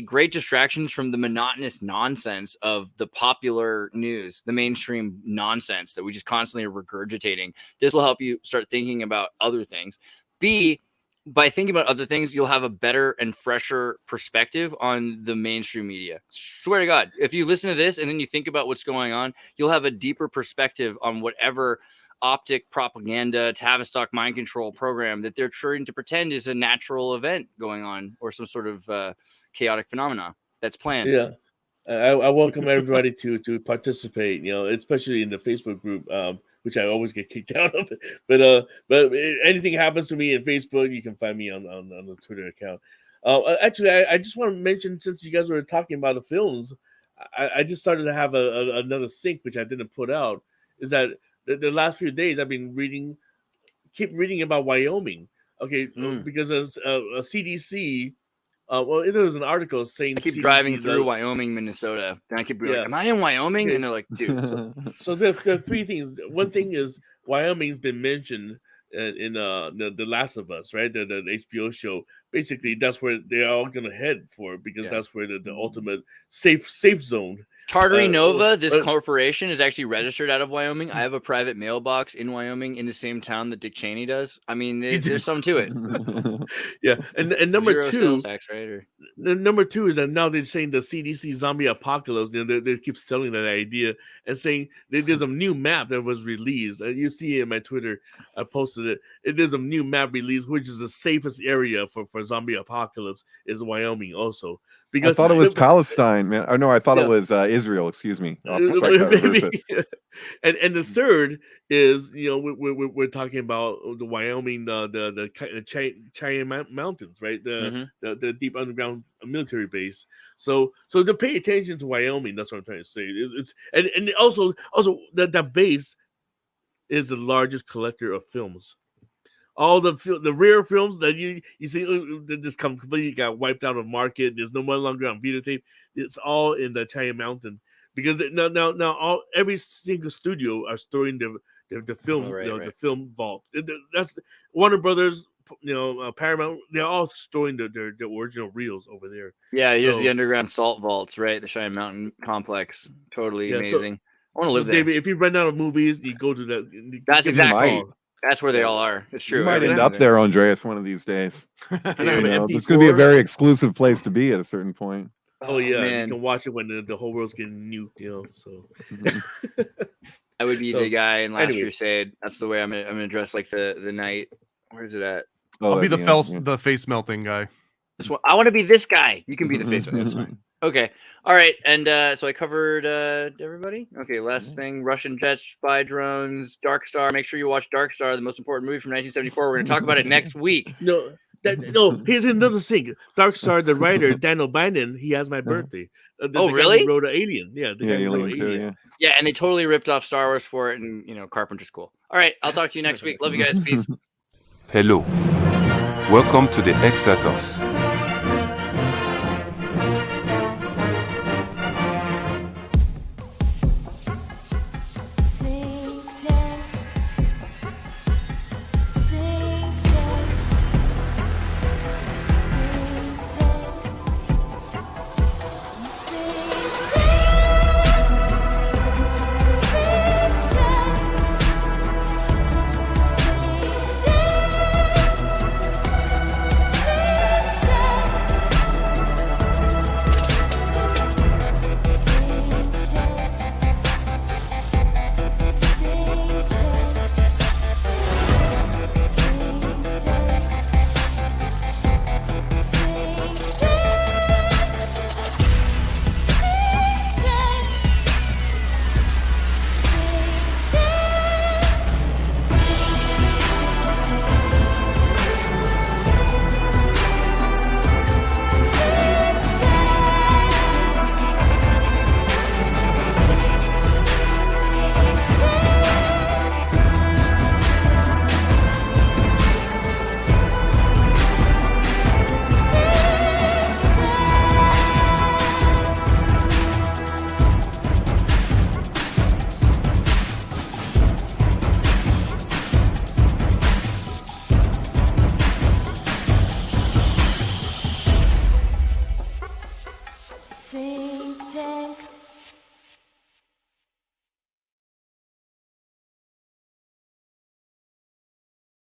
great distractions from the monotonous nonsense of the popular news, the mainstream nonsense that we just constantly are regurgitating. This will help you start thinking about other things. B, by thinking about other things, you'll have a better and fresher perspective on the mainstream media. Swear to God, if you listen to this and then you think about what's going on, you'll have a deeper perspective on whatever optic propaganda, Tavistock mind control program that they're trying to pretend is a natural event going on or some sort of chaotic phenomena that's planned. Yeah. I welcome everybody to participate, especially in the Facebook group, which I always get kicked out of. But if anything happens to me in Facebook, you can find me on the Twitter account. Actually, I just want to mention, since you guys were talking about the films, I just started to have another sync, which I didn't put out, is that the last few days I've been keep reading about Wyoming. Okay, because as a CDC. Well, there was an article saying I keep CDC driving through Wyoming, Minnesota, and I keep being like, "Am I in Wyoming?" Okay. And they're like, "Dude." So there are three things. One thing is Wyoming's been mentioned in the Last of Us, right? The HBO show. Basically, that's where they're all gonna head for, because that's where the ultimate safe zone. Tartary Nova, this corporation, is actually registered out of Wyoming. I have a private mailbox in Wyoming in the same town that Dick Cheney does. I mean, there's something to it. Yeah, and number Zero two, sales tax, right? Or... number two is that now they're saying the CDC zombie apocalypse. They keep selling that idea and saying there's a new map that was released. You see it in my Twitter. I posted it. There's a new map released, which is the safest area for zombie apocalypse is Wyoming also. Because I thought it was Palestine, man. Oh no, I thought it was Israel. Excuse me. And the third is, we're talking about the Wyoming, the Cheyenne Mountains, right? The deep underground military base. So to pay attention to Wyoming, that's what I'm trying to say. And also that base is the largest collector of films. All the rare films that you see that just completely got wiped out of market. There's no longer on videotape. It's all in the Cheyenne Mountain, because now every single studio are storing the film, the film vault. That's Warner Brothers, Paramount. They're all storing their original reels over there. Yeah, here's the underground salt vaults, right? The Cheyenne Mountain complex, totally amazing. I want to live there. David, if you run out of movies, you go to that. That's exactly. That's where they all are. It's true. You might end up there, Andreas, one of these days. It's going to be a very exclusive place to be at a certain point. Oh yeah, man. You can watch it when the whole world's getting nuked, So I would be the guy in Last Crusade. That's the way I'm gonna dress, like the knight. Where is it at? I'll be the face melting guy. This one, I want to be this guy. You can be the face melting. Okay. All right. And so I covered everybody. Okay. Last thing: Russian jets, spy drones, Dark Star. Make sure you watch Dark Star, the most important movie from 1974. We're going to talk about it next week. No, here's another thing. Dark Star, the writer Daniel Biden, he has my birthday. Really? He wrote Alien. Yeah. Alien too. Yeah, and they totally ripped off Star Wars for it, and Carpenter's cool. All right. I'll talk to you next week. Love you guys. Peace. Hello. Welcome to the Xirtus.